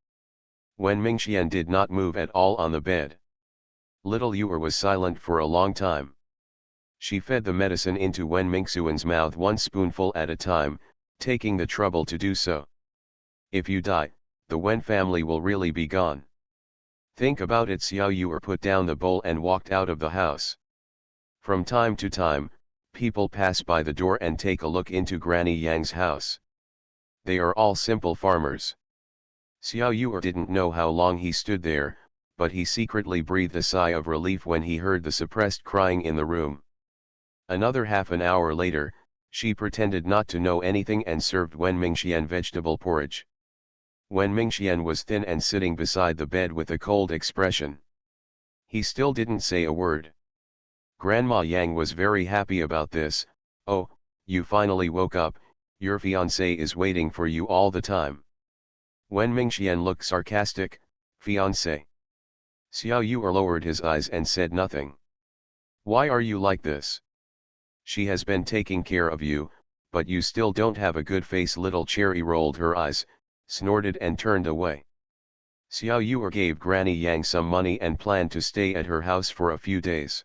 Wen Mingxian did not move at all on the bed. Little Yu was silent for a long time. She fed the medicine into Wen Mingxuan's mouth 1 spoonful at a time, taking the trouble to do so. "If you die, the Wen family will really be gone. Think about it." Xiao Yu put down the bowl and walked out of the house. From time to time, people pass by the door and take a look into Granny Yang's house. They are all simple farmers. Xiao Yu didn't know how long he stood there, but he secretly breathed a sigh of relief when he heard the suppressed crying in the room. Another half an hour later, she pretended not to know anything and served Wen Mingxian vegetable porridge. Wen Mingxian was thin and sitting beside the bed with a cold expression. He still didn't say a word. Grandma Yang was very happy about this. "Oh, you finally woke up, your fiancé is waiting for you all the time. Wen Mingxian looked sarcastic, fiancé. Xiao Yu lowered his eyes and said nothing. Why are you like this? She has been taking care of you, but you still don't have a good face. Little Cherry rolled her eyes, snorted and turned away. Xiao Yu gave Granny Yang some money and planned to stay at her house for a few days.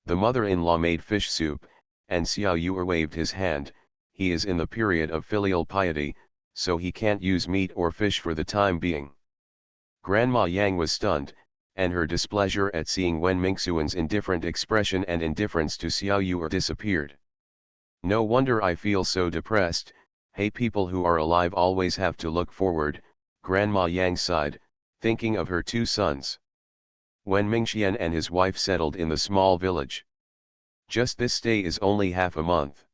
The mother-in-law made fish soup, and Xiao Yu waved his hand. He is in the period of filial piety, so he can't use meat or fish for the time being. Grandma Yang was stunned, and her displeasure at seeing Wen Mingxuan's indifferent expression and indifference to Xiao Yu disappeared. No wonder I feel so depressed. Hey, people who are alive always have to look forward, Grandma Yang sighed, thinking of her two sons. Wen Mingxian and his wife settled in the small village. Just this stay is only half a month.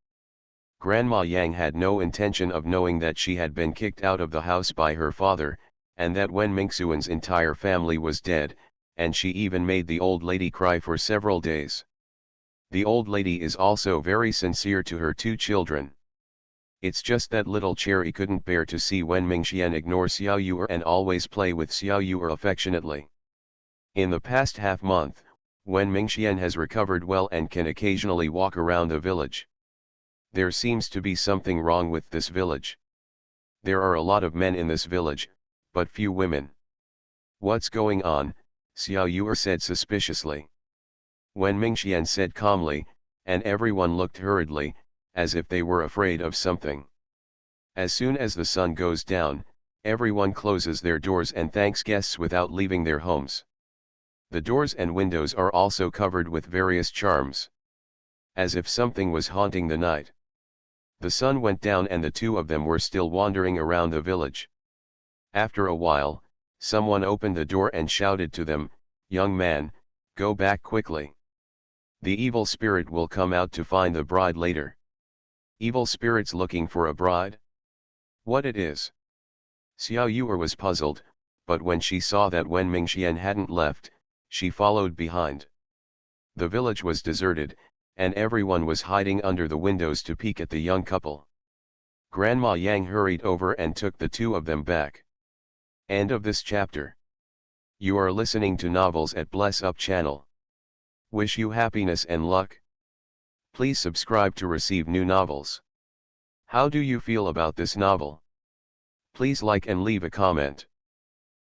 Grandma Yang had no intention of knowing that she had been kicked out of the house by her father, and that Wen Mingxuan's entire family was dead, and she even made the old lady cry for several days. The old lady is also very sincere to her two children. It's just that little Cherry couldn't bear to see Wen Mingxian ignore Xiao Yu and always play with Xiao Yu affectionately. In the past half month, Wen Mingxian has recovered well and can occasionally walk around the village. There seems to be something wrong with this village. There are a lot of men in this village, but few women. What's going on? Xiao Yu said suspiciously. Wen Mingxian said calmly, and everyone looked hurriedly, as if they were afraid of something. As soon as the sun goes down, everyone closes their doors and thanks guests without leaving their homes. The doors and windows are also covered with various charms. As if something was haunting the night. The sun went down and the two of them were still wandering around the village. After a while, someone opened the door and shouted to them, "Young man, go back quickly. The evil spirit will come out to find the bride later." Evil spirits looking for a bride? What it is? Xiao Yu was puzzled, but when she saw that Wen Mingxian hadn't left, she followed behind. The village was deserted, and everyone was hiding under the windows to peek at the young couple. Grandma Yang hurried over and took the two of them back. End of this chapter. You are listening to novels at Bless Up channel. Wish you happiness and luck. Please subscribe to receive new novels. How do you feel about this novel? Please like and leave a comment.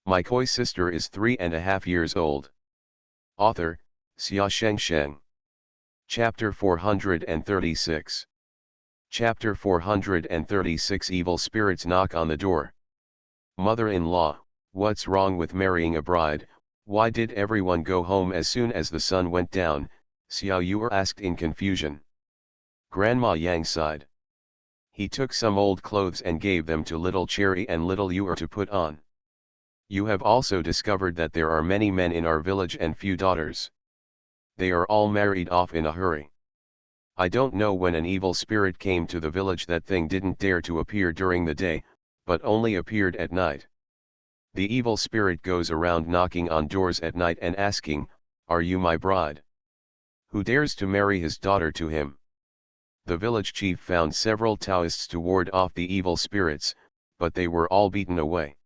My koi sister is 3.5 years old. Author, Xia Shengsheng. Chapter 436. Chapter 436. Evil spirits knock on the door. Mother-in-law, what's wrong with marrying a bride? Why did everyone go home as soon as the sun went down? Xiao Yu asked in confusion. Grandma Yang sighed. He took some old clothes and gave them to little Cherry and little Yu to put on. You have also discovered that there are many men in our village and few daughters. They are all married off in a hurry. I don't know when an evil spirit came to the village. That thing didn't dare to appear during the day, but only appeared at night. The evil spirit goes around knocking on doors at night and asking, "Are you my bride?" Who dares to marry his daughter to him? The village chief found several Taoists to ward off the evil spirits, but they were all beaten away.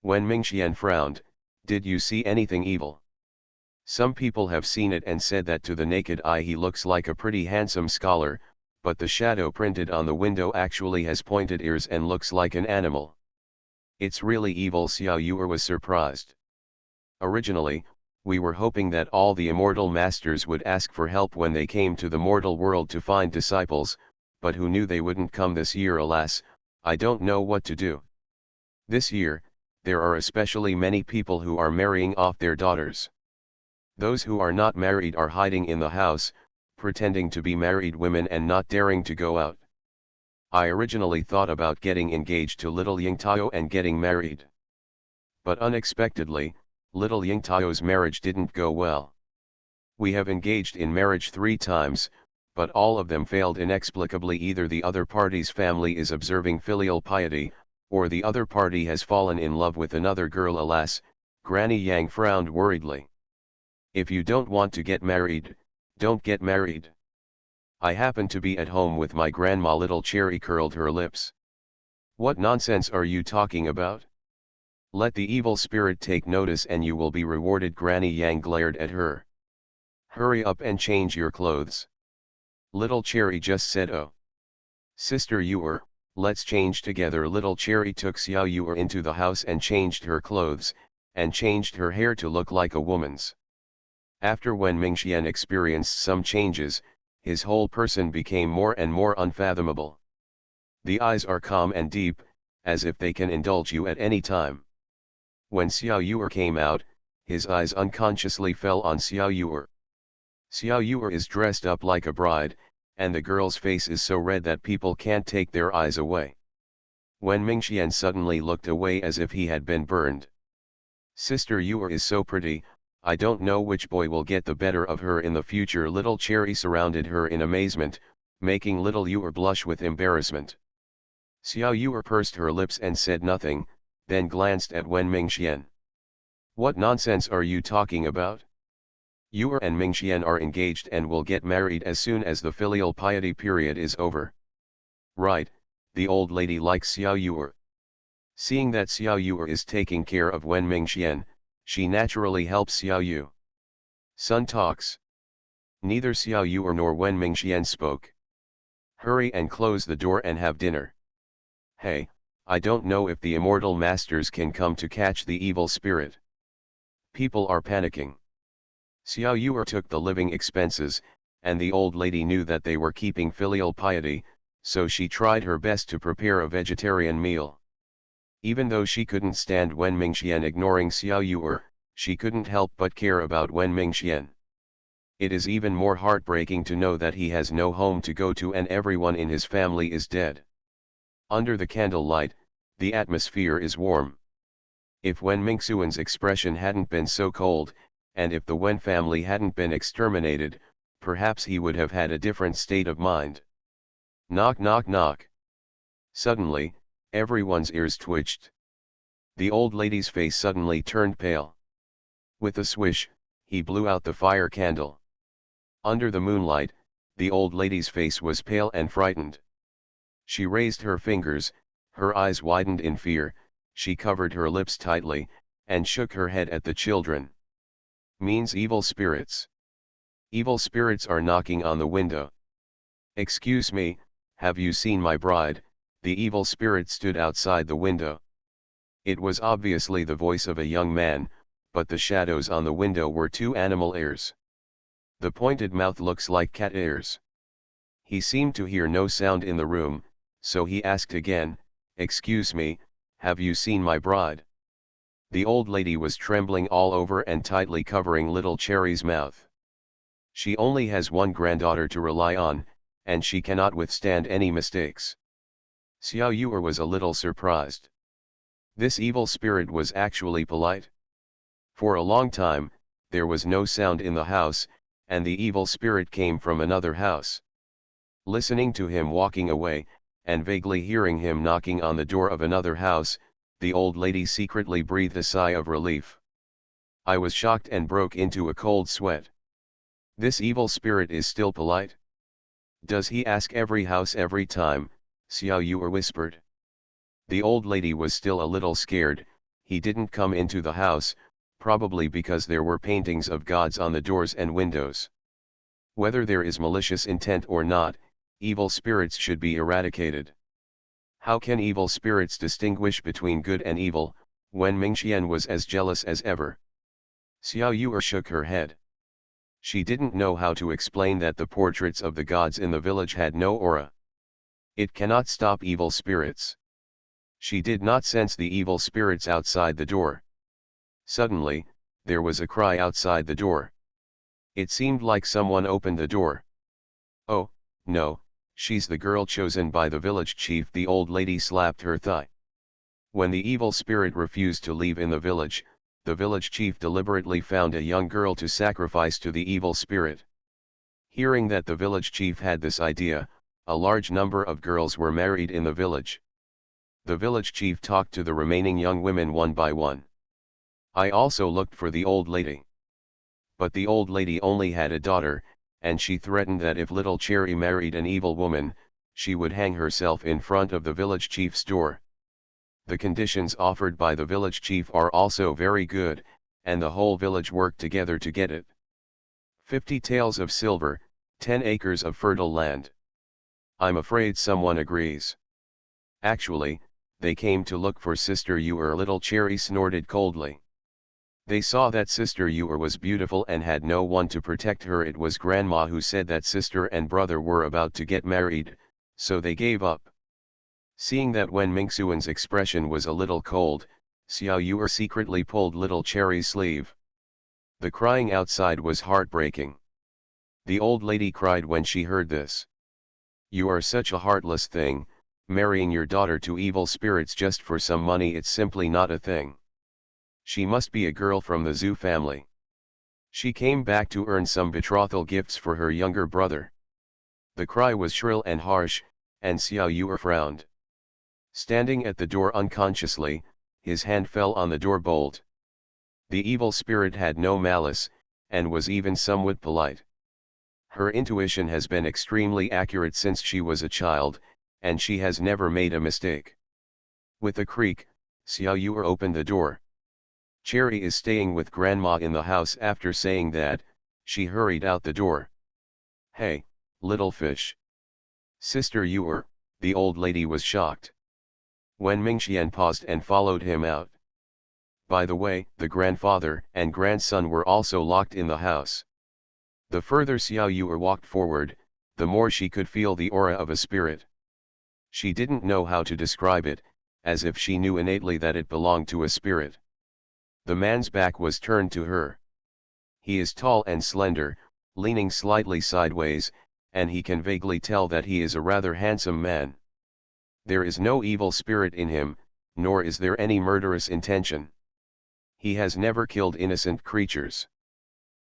When Mingxian frowned, "Did you see anything evil?" Some people have seen it and said that to the naked eye he looks like a pretty handsome scholar, but the shadow printed on the window actually has pointed ears and looks like an animal. It's really evil. Xiao Yu was surprised. Originally, we were hoping that all the immortal masters would ask for help when they came to the mortal world to find disciples, but who knew they wouldn't come this year? Alas, I don't know what to do. This year, there are especially many people who are marrying off their daughters. Those who are not married are hiding in the house, pretending to be married women and not daring to go out. I originally thought about getting engaged to little Yingtao and getting married. But unexpectedly, little Yingtao's marriage didn't go well. We have engaged in marriage 3 times, but all of them failed inexplicably. Either the other party's family is observing filial piety, or the other party has fallen in love with another girl. Alas, Granny Yang frowned worriedly. If you don't want to get married, don't get married. I happened to be at home with my grandma. Little Cherry curled her lips. What nonsense are you talking about? Let the evil spirit take notice and you will be rewarded. Granny Yang glared at her. Hurry up and change your clothes. Little Cherry just said, oh. Sister Ewer, let's change together. Little Cherry took Xiao Ewer into the house and changed her clothes, and changed her hair to look like a woman's. After Wen Mingxian experienced some changes, his whole person became more and more unfathomable. The eyes are calm and deep, as if they can indulge you at any time. When Xiao Yuer came out, his eyes unconsciously fell on Xiao Yuer. Xiao Yuer is dressed up like a bride, and the girl's face is so red that people can't take their eyes away. Wen Mingxian suddenly looked away as if he had been burned. Sister Yuer is so pretty, I don't know which boy will get the better of her in the future. Little Cherry surrounded her in amazement, making little Yuer blush with embarrassment. Xiao Yuer pursed her lips and said nothing, then glanced at Wen Mingxian. What nonsense are you talking about? Yuer and Mingxian are engaged and will get married as soon as the filial piety period is over. Right, the old lady likes Xiao Yuer. Seeing that Xiao Yuer is taking care of Wen Mingxian, she naturally helps Xiao Yu. Son talks. Neither Xiao Yuer nor Wen Mingxian spoke. Hurry and close the door and have dinner. Hey, I don't know if the immortal masters can come to catch the evil spirit. People are panicking. Xiao Yuer took the living expenses, and the old lady knew that they were keeping filial piety, so she tried her best to prepare a vegetarian meal. Even though she couldn't stand Wen Mingxian ignoring Xiao Yuer, she couldn't help but care about Wen Mingxian. It is even more heartbreaking to know that he has no home to go to and everyone in his family is dead. Under the candlelight, the atmosphere is warm. If Wen Mingxuan's expression hadn't been so cold, and if the Wen family hadn't been exterminated, perhaps he would have had a different state of mind. Knock knock knock. Suddenly, everyone's ears twitched. The old lady's face suddenly turned pale. With a swish, he blew out the fire candle. Under the moonlight, the old lady's face was pale and frightened. She raised her fingers, her eyes widened in fear, she covered her lips tightly, and shook her head at the children. Means evil spirits. Evil spirits are knocking on the window. Excuse me, have you seen my bride? The evil spirit stood outside the window. It was obviously the voice of a young man, but the shadows on the window were two animal ears. The pointed mouth looks like cat ears. He seemed to hear no sound in the room, so he asked again, "Excuse me, have you seen my bride?" The old lady was trembling all over and tightly covering little Cherry's mouth. She only has one granddaughter to rely on, and she cannot withstand any mistakes. Xiao Yuer was a little surprised. This evil spirit was actually polite. For a long time, there was no sound in the house, and the evil spirit came from another house. Listening to him walking away, and vaguely hearing him knocking on the door of another house, the old lady secretly breathed a sigh of relief. I was shocked and broke into a cold sweat. This evil spirit is still polite? Does he ask every house every time? Xiao Yuer whispered. The old lady was still a little scared. He didn't come into the house, probably because there were paintings of gods on the doors and windows. Whether there is malicious intent or not, evil spirits should be eradicated. How can evil spirits distinguish between good and evil? Wen Mingxian was as jealous as ever. Xiao Yuer shook her head. She didn't know how to explain that the portraits of the gods in the village had no aura. It cannot stop evil spirits. She did not sense the evil spirits outside the door. Suddenly, there was a cry outside the door. It seemed like someone opened the door. Oh, no, she's the girl chosen by the village chief. The old lady slapped her thigh. When the evil spirit refused to leave in the village chief deliberately found a young girl to sacrifice to the evil spirit. Hearing that the village chief had this idea, a large number of girls were married in the village. The village chief talked to the remaining young women one by one. I also looked for the old lady. But the old lady only had a daughter, and she threatened that if little Cherry married an evil woman, she would hang herself in front of the village chief's door. The conditions offered by the village chief are also very good, and the whole village worked together to get it. 50 taels of silver, 10 acres of fertile land. I'm afraid someone agrees. Actually, they came to look for Sister Ewer. Little Cherry snorted coldly. They saw that Sister Ewer was beautiful and had no one to protect her. It was Grandma who said that sister and brother were about to get married, so they gave up. Seeing that Wen Mingxuan's expression was a little cold, Xiao Ewer secretly pulled little Cherry's sleeve. The crying outside was heartbreaking. The old lady cried when she heard this. You are such a heartless thing, marrying your daughter to evil spirits just for some money. It's simply not a thing. She must be a girl from the Zhu family. She came back to earn some betrothal gifts for her younger brother. The cry was shrill and harsh, and Xiao Yue frowned. Standing at the door unconsciously, his hand fell on the door bolt. The evil spirit had no malice, and was even somewhat polite. Her intuition has been extremely accurate since she was a child, and she has never made a mistake. With a creak, Xiao Yue opened the door. Cherry is staying with Grandma in the house. After saying that, she hurried out the door. Hey, little fish. Sister Yue, the old lady was shocked. Wen Mingxian paused and followed him out. By the way, the grandfather and grandson were also locked in the house. The further Xiao Yue walked forward, the more she could feel the aura of a spirit. She didn't know how to describe it, as if she knew innately that it belonged to a spirit. The man's back was turned to her. He is tall and slender, leaning slightly sideways, and he can vaguely tell that he is a rather handsome man. There is no evil spirit in him, nor is there any murderous intention. He has never killed innocent creatures.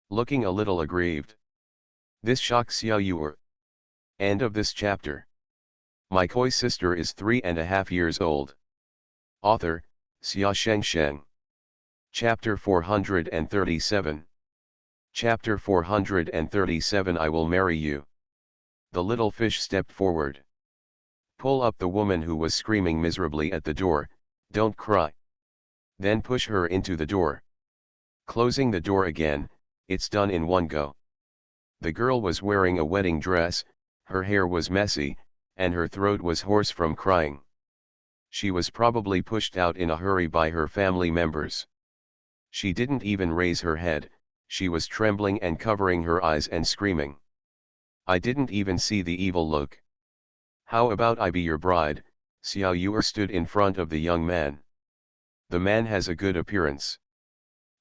Looking a little aggrieved. This shocks Xiao Yue. End of this chapter. My koi sister is 3.5 years old. Author, Xia Shengsheng. Chapter 437. Chapter 437. I will marry you. The little fish stepped forward. Pull up the woman who was screaming miserably at the door. Don't cry. Then push her into the door. Closing the door again, it's done in one go. The girl was wearing a wedding dress, her hair was messy, and her throat was hoarse from crying. She was probably pushed out in a hurry by her family members. She didn't even raise her head, she was trembling and covering her eyes and screaming. I didn't even see the evil look. How about I be your bride? Xiao Yue stood in front of the young man. The man has a good appearance.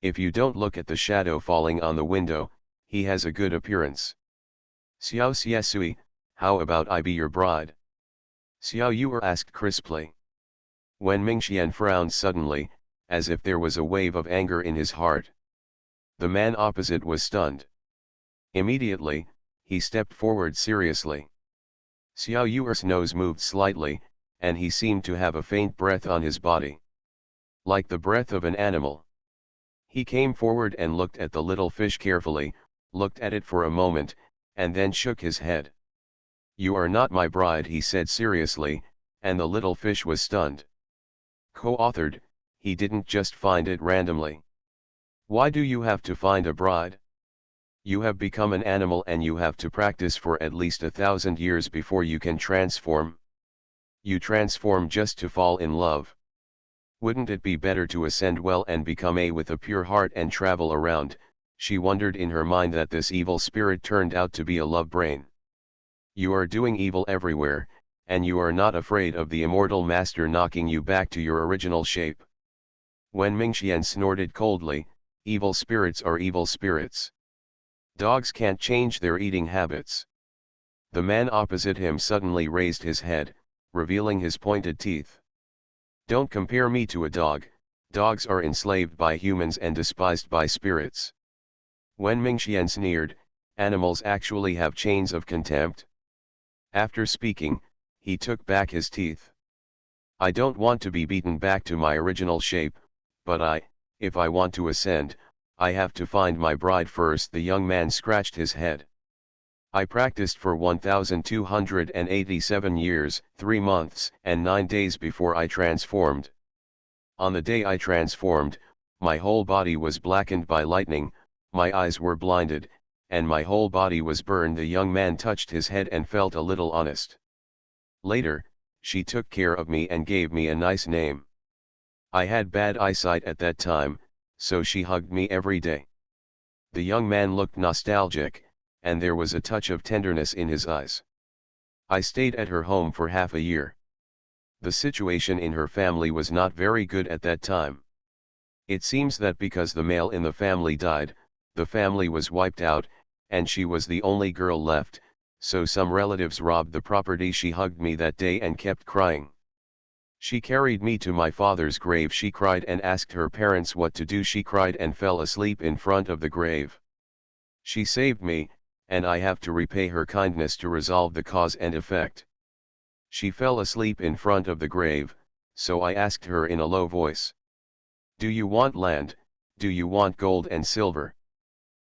If you don't look at the shadow falling on the window, he has a good appearance. Xiao Xiesui, how about I be your bride? Xiao Yue asked crisply. Wen Mingxian frowned suddenly, as if there was a wave of anger in his heart. The man opposite was stunned. Immediately, he stepped forward seriously. Xiao Yue's nose moved slightly, and he seemed to have a faint breath on his body. Like the breath of an animal. He came forward and looked at the little fish carefully, looked at it for a moment, and then shook his head. You are not my bride, he said seriously, and the little fish was stunned. Co-authored, he didn't just find it randomly. Why do you have to find a bride? You have become an animal and you have to practice for at least 1,000 years before you can transform. You transform just to fall in love. Wouldn't it be better to ascend well and become a with a pure heart and travel around? She wondered in her mind that this evil spirit turned out to be a love brain. You are doing evil everywhere, and you are not afraid of the immortal master knocking you back to your original shape. Wen Mingxian snorted coldly, evil spirits are evil spirits. Dogs can't change their eating habits. The man opposite him suddenly raised his head, revealing his pointed teeth. Don't compare me to a dog, dogs are enslaved by humans and despised by spirits. Wen Mingxian sneered, animals actually have chains of contempt. After speaking, he took back his teeth. I don't want to be beaten back to my original shape, but if I want to ascend, I have to find my bride first. The young man scratched his head. I practiced for 1287 years, 3 months, and 9 days before I transformed. On the day I transformed, my whole body was blackened by lightning, my eyes were blinded, and my whole body was burned. The young man touched his head and felt a little honest. Later, she took care of me and gave me a nice name. I had bad eyesight at that time, so she hugged me every day. The young man looked nostalgic, and there was a touch of tenderness in his eyes. I stayed at her home for half a year. The situation in her family was not very good at that time. It seems that because the male in the family died, the family was wiped out, and she was the only girl left, so some relatives robbed the property. She hugged me that day and kept crying. She carried me to my father's grave. She cried and asked her parents what to do. She cried and fell asleep in front of the grave. She saved me, and I have to repay her kindness to resolve the cause and effect. She fell asleep in front of the grave, so I asked her in a low voice, "Do you want land? Do you want gold and silver?"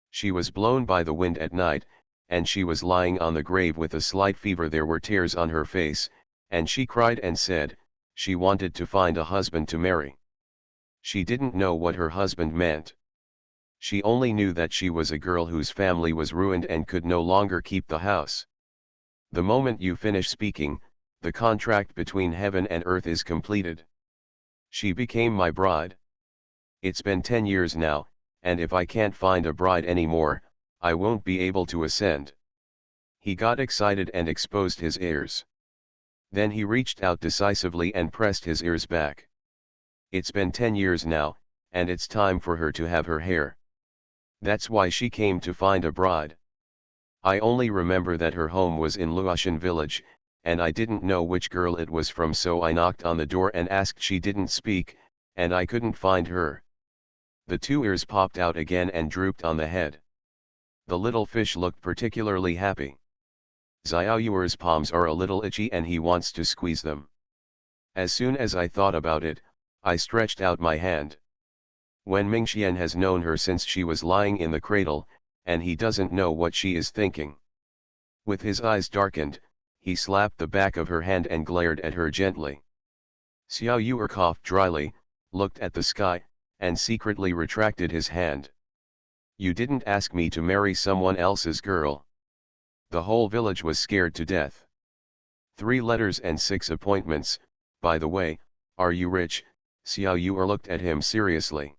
She was blown by the wind at night, and she was lying on the grave with a slight fever. There were tears on her face, and she cried and said, she wanted to find a husband to marry. She didn't know what her husband meant. She only knew that she was a girl whose family was ruined and could no longer keep the house. The moment you finish speaking, the contract between heaven and earth is completed. She became my bride. It's been 10 years now, and if I can't find a bride anymore, I won't be able to ascend. He got excited and exposed his ears. Then he reached out decisively and pressed his ears back. It's been 10 years now, and it's time for her to have her hair. That's why she came to find a bride. I only remember that her home was in Luotian village, and I didn't know which girl it was from, so I knocked on the door and asked. She didn't speak, and I couldn't find her. The 2 ears popped out again and drooped on the head. The little fish looked particularly happy. Xiaoyuer's palms are a little itchy and he wants to squeeze them. As soon as I thought about it, I stretched out my hand. Wen Mingxian has known her since she was lying in the cradle, and he doesn't know what she is thinking. With his eyes darkened, he slapped the back of her hand and glared at her gently. Xiaoyuer coughed dryly, looked at the sky, and secretly retracted his hand. You didn't ask me to marry someone else's girl. The whole village was scared to death. 3 letters and 6 appointments. By the way, are you rich? Xiaoyuer looked at him seriously.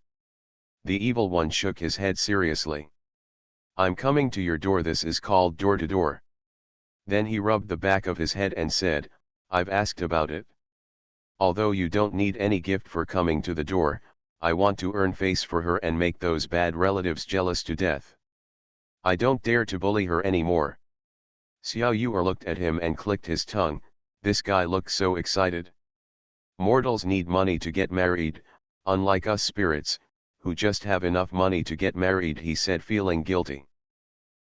The evil one shook his head seriously. I'm coming to your door. This is called door to door. Then he rubbed the back of his head and said, I've asked about it. Although you don't need any gift for coming to the door, I want to earn face for her and make those bad relatives jealous to death. I don't dare to bully her anymore. Xiaoyuer looked at him and clicked his tongue. This guy looked so excited. Mortals need money to get married, unlike us spirits, who just have enough money to get married, he said, feeling guilty.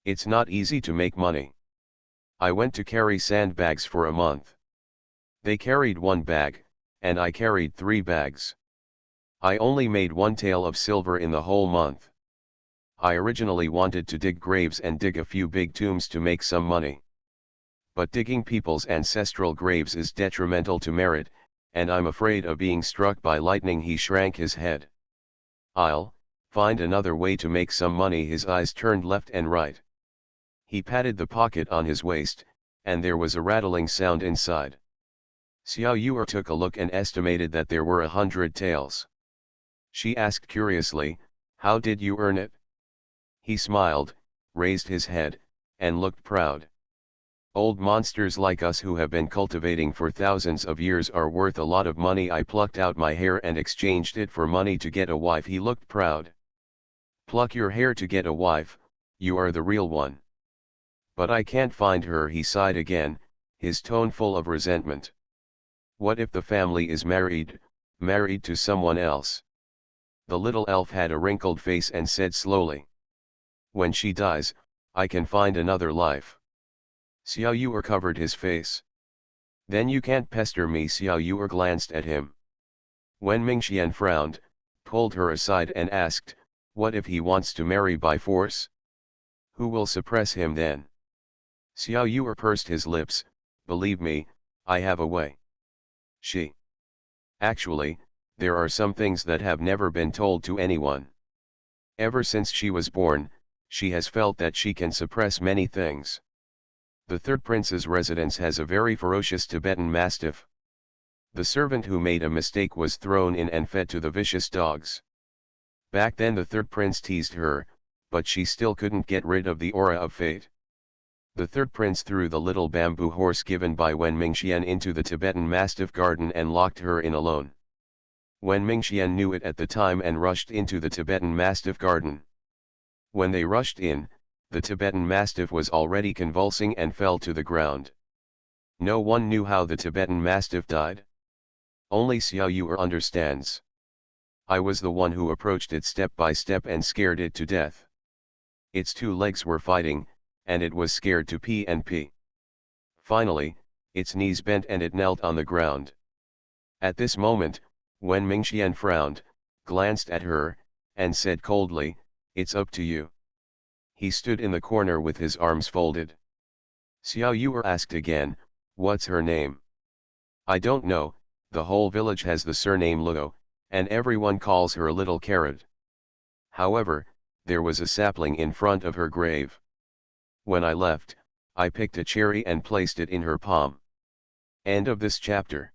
It's not easy to make money. I went to carry sandbags for a month. They carried 1 bag, and I carried 3 bags. I only made 1 tael of silver in the whole month. I originally wanted to dig graves and dig a few big tombs to make some money. But digging people's ancestral graves is detrimental to merit, and I'm afraid of being struck by lightning. He shrank his head. I'll find another way to make some money. His eyes turned left and right. He patted the pocket on his waist, and there was a rattling sound inside. Xiaoyuer took a look and estimated that there were 100 taels. She asked curiously, how did you earn it? He smiled, raised his head, and looked proud. Old monsters like us who have been cultivating for thousands of years are worth a lot of money. I plucked out my hair and exchanged it for money to get a wife. He looked proud. Pluck your hair to get a wife, you are the real one. But I can't find her. He sighed again, his tone full of resentment. What if the family is married to someone else? The little elf had a wrinkled face and said slowly, when she dies, I can find another life. Xiaoyuer covered his face. Then you can't pester me. Xiaoyuer glanced at him. Wen Mingxian frowned, pulled her aside and asked, what if he wants to marry by force? Who will suppress him then? Xiao Yuer pursed his lips. Believe me, I have a way. She. Actually, there are some things that have never been told to anyone. Ever since she was born, she has felt that she can suppress many things. The third prince's residence has a very ferocious Tibetan Mastiff. The servant who made a mistake was thrown in and fed to the vicious dogs. Back then the third prince teased her, but she still couldn't get rid of the aura of fate. The third prince threw the little bamboo horse given by Wen Mingxian into the Tibetan Mastiff garden and locked her in alone. Wen Mingxian knew it at the time and rushed into the Tibetan Mastiff garden. When they rushed in, the Tibetan Mastiff was already convulsing and fell to the ground. No one knew how the Tibetan Mastiff died. Only Xiao Yuer understands. I was the one who approached it step by step and scared it to death. Its two legs were fighting, and it was scared to pee and pee. Finally, its knees bent and it knelt on the ground. At this moment, Wen Mingxian frowned, glanced at her, and said coldly, "It's up to you." He stood in the corner with his arms folded. Xiao Yuer asked again, "What's her name?" "I don't know, the whole village has the surname Luo, and everyone calls her Little Carrot." However, there was a sapling in front of her grave. When I left, I picked a cherry and placed it in her palm. End of this chapter.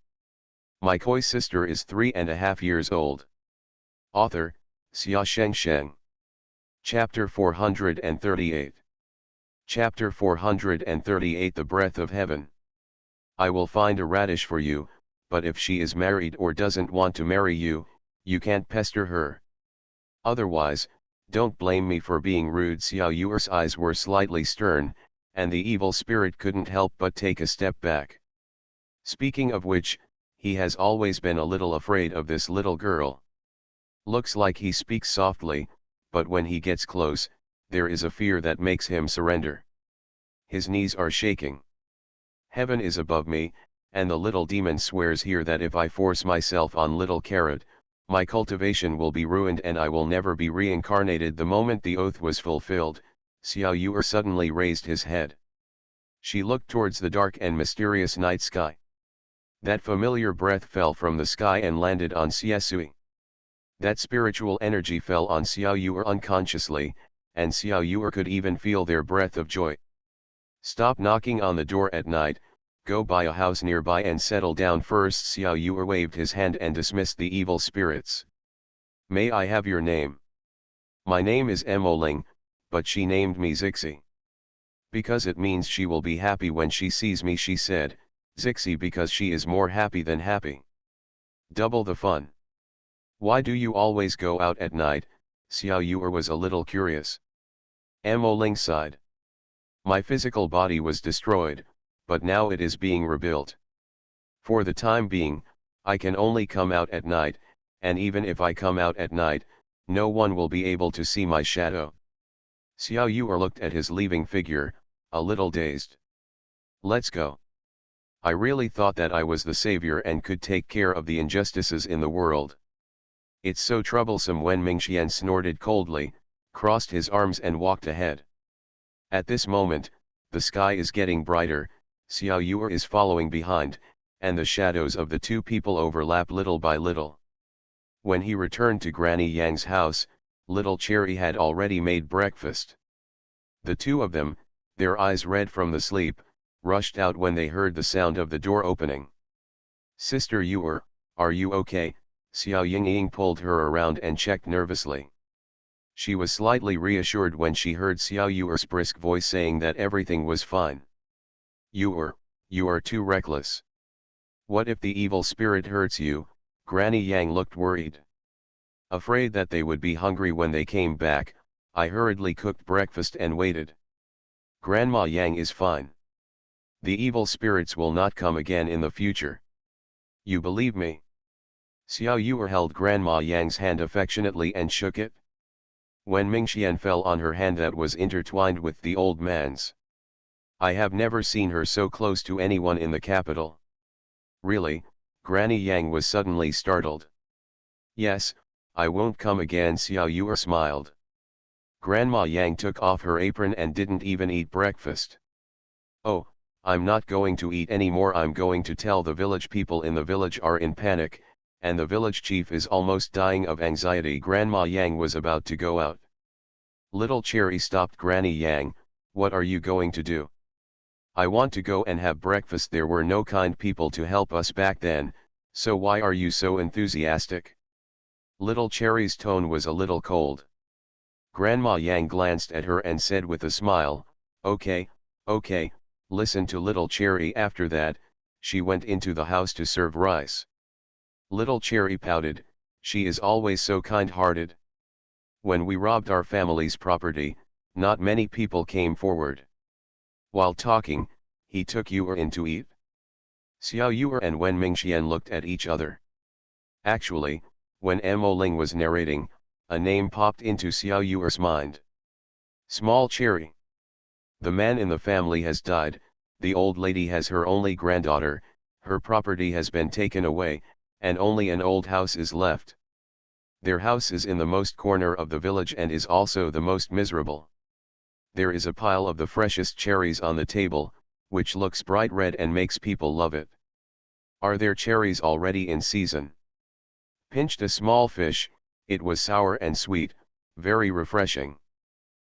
My koi sister is 3.5 years old. Author, Xia Sheng. Chapter 438. Chapter 438 The Breath of Heaven. I will find a radish for you, but if she is married or doesn't want to marry you, you can't pester her. Otherwise, don't blame me for being rude. Xiao Yuer's eyes were slightly stern, and the evil spirit couldn't help but take a step back. Speaking of which, he has always been a little afraid of this little girl. Looks like he speaks softly, but when he gets close, there is a fear that makes him surrender. His knees are shaking. Heaven is above me, and the little demon swears here that if I force myself on Little Carrot, my cultivation will be ruined and I will never be reincarnated. The moment the oath was fulfilled, Xiao Yuer suddenly raised his head. She looked towards the dark and mysterious night sky. That familiar breath fell from the sky and landed on Xie Sui. That spiritual energy fell on Xiao Yuer unconsciously, and Xiao Yuer could even feel their breath of joy. Stop knocking on the door at night, go buy a house nearby and settle down first. Xiao Yuer waved his hand and dismissed the evil spirits. May I have your name? My name is Emoling, but she named me Zixi. Because it means she will be happy when she sees me, she said, Zixi, because she is more happy than happy. Double the fun. Why do you always go out at night? Xiao Yuer was a little curious. Emoling sighed. My physical body was destroyed, but now it is being rebuilt. For the time being, I can only come out at night, and even if I come out at night, no one will be able to see my shadow. Xiao Yuer looked at his leaving figure, a little dazed. Let's go. I really thought that I was the savior and could take care of the injustices in the world. It's so troublesome. Wen Mingxian snorted coldly, crossed his arms and walked ahead. At this moment, the sky is getting brighter, Xiao Yuer is following behind, and the shadows of the two people overlap little by little. When he returned to Granny Yang's house, Little Cherry had already made breakfast. The two of them, their eyes red from the sleep, rushed out when they heard the sound of the door opening. Sister Yuer, are you okay? Xiao Yingying pulled her around and checked nervously. She was slightly reassured when she heard Xiao Yuer's brisk voice saying that everything was fine. Yuer, you are too reckless. What if the evil spirit hurts you? Granny Yang looked worried. Afraid that they would be hungry when they came back, I hurriedly cooked breakfast and waited. Grandma Yang is fine. The evil spirits will not come again in the future. You believe me? Xiao Yuer held Grandma Yang's hand affectionately and shook it. When Mingxian fell on her hand that was intertwined with the old man's. I have never seen her so close to anyone in the capital. Really? Granny Yang was suddenly startled. Yes, I won't come again. Xiao Yuer smiled. Grandma Yang took off her apron and didn't even eat breakfast. Oh, I'm not going to eat anymore. I'm going to tell the village. People in the village are in panic, and the village chief is almost dying of anxiety. Grandma Yang was about to go out. Little Cherry stopped Granny Yang. What are you going to do? I want to go and have breakfast. There were no kind people to help us back then, so why are you so enthusiastic? Little Cherry's tone was a little cold. Grandma Yang glanced at her and said with a smile, okay, okay, listen to Little Cherry. After that, she went into the house to serve rice. Little Cherry pouted, she is always so kind-hearted. When we robbed our family's property, not many people came forward. While talking, he took Yuer in to eat. Xiao Yuer and Wen Mingxian looked at each other. Actually, when Mo Ling was narrating, a name popped into Xiao Yuer's mind. Small Cherry. The man in the family has died, the old lady has her only granddaughter, her property has been taken away, and only an old house is left. Their house is in the most corner of the village and is also the most miserable. There is a pile of the freshest cherries on the table, which looks bright red and makes people love it. Are there cherries already in season? Pinched a small fish, it was sour and sweet, very refreshing.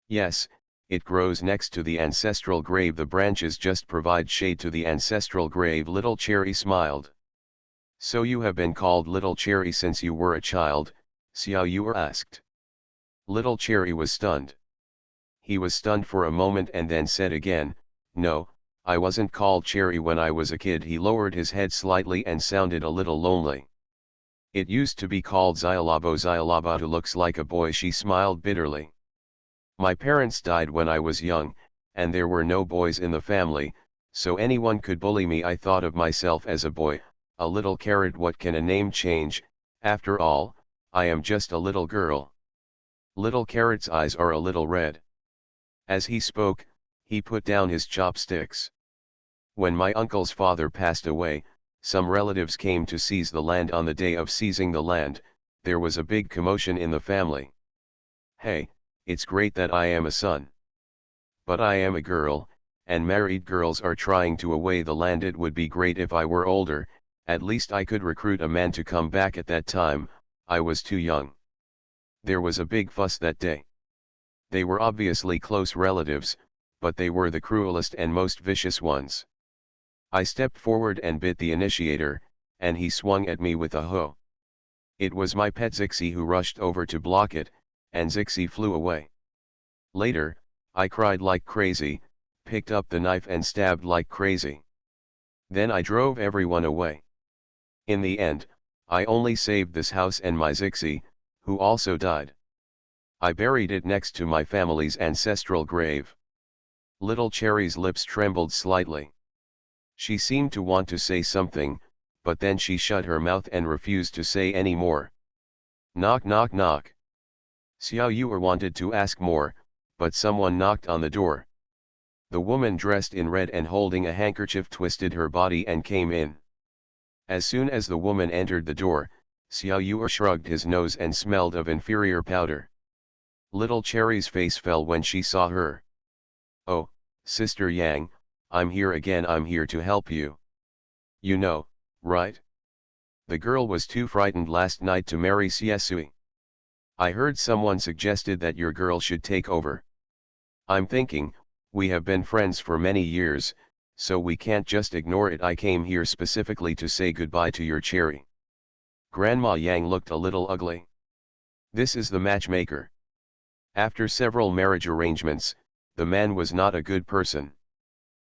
Yes, it grows next to the ancestral grave. The branches just provide shade to the ancestral grave. Little Cherry smiled. So you have been called Little Cherry since you were a child? Xiao Yuer asked. Little Cherry was stunned. He was stunned for a moment and then said again, no, I wasn't called Cherry when I was a kid. He lowered his head slightly and sounded a little lonely. It used to be called Xiaolabo. Xiaolabo who looks like a boy. She smiled bitterly. My parents died when I was young, and there were no boys in the family, so anyone could bully me. I thought of myself as a boy, a little carrot. What can a name change? After all, I am just a little girl. Little Carrot's eyes are a little red. As he spoke, he put down his chopsticks. When my uncle's father passed away, some relatives came to seize the land. On the day of seizing the land, there was a big commotion in the family. Hey, it's great that I am a son. But I am a girl, and married girls are trying to away the land. It would be great if I were older, at least I could recruit a man to come back. At that time, I was too young. There was a big fuss that day. They were obviously close relatives, but they were the cruelest and most vicious ones. I stepped forward and bit the initiator, and he swung at me with a hoe. It was my pet Zixi who rushed over to block it, and Zixi flew away. Later, I cried like crazy, picked up the knife and stabbed like crazy. Then I drove everyone away. In the end, I only saved this house and my Zixi, who also died. I buried it next to my family's ancestral grave. Little Cherry's lips trembled slightly. She seemed to want to say something, but then she shut her mouth and refused to say any more. Knock knock knock. Xiao Yuer wanted to ask more, but someone knocked on the door. The woman dressed in red and holding a handkerchief twisted her body and came in. As soon as the woman entered the door, Xiao Yuer shrugged his nose and smelled of inferior powder. Little Cherry's face fell when she saw her. Oh, Sister Yang, I'm here again. I'm here to help you. You know, right? The girl was too frightened last night to marry Xiesui. I heard someone suggested that your girl should take over. I'm thinking, we have been friends for many years, so we can't just ignore it. I came here specifically to say goodbye to your Cherry. Grandma Yang looked a little ugly. This is the matchmaker. After several marriage arrangements, the man was not a good person.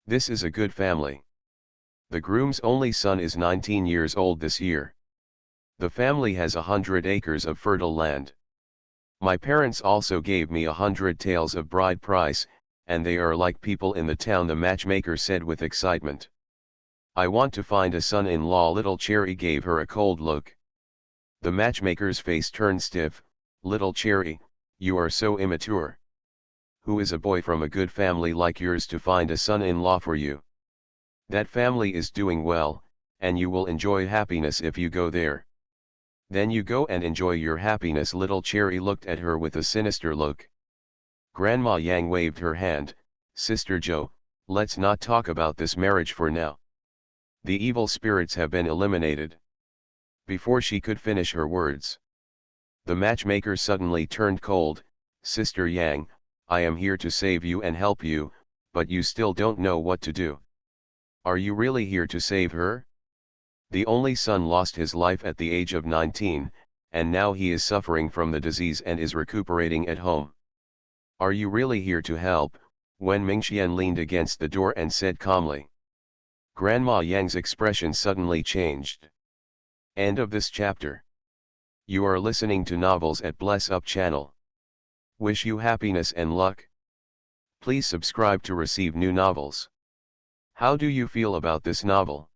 This is a good family. The groom's only son is 19 years old this year. The family has 100 acres of fertile land. My parents also gave me 100 taels of bride price, and they are like people in the town, the matchmaker said with excitement. I want to find a son-in-law. Little Cherry gave her a cold look. The matchmaker's face turned stiff. Little Cherry, you are so immature. Who is a boy from a good family like yours to find a son-in-law for you? That family is doing well, and you will enjoy happiness if you go there. Then you go and enjoy your happiness. Little Cherry looked at her with a sinister look. Grandma Yang waved her hand. Sister Jo, Let's not talk about this marriage for now. The evil spirits have been eliminated. Before she could finish her words, the matchmaker suddenly turned cold. Sister Yang, I am here to save you and help you, but you still don't know what to do. Are you really here to save her? The only son lost his life at the age of 19, and now he is suffering from the disease and is recuperating at home. Are you really here to help? Wen Mingxian leaned against the door and said calmly. Grandma Yang's expression suddenly changed. End of this chapter. You are listening to Novels at Bless Up channel. Wish you happiness and luck. Please subscribe to receive new novels. How do you feel about this novel?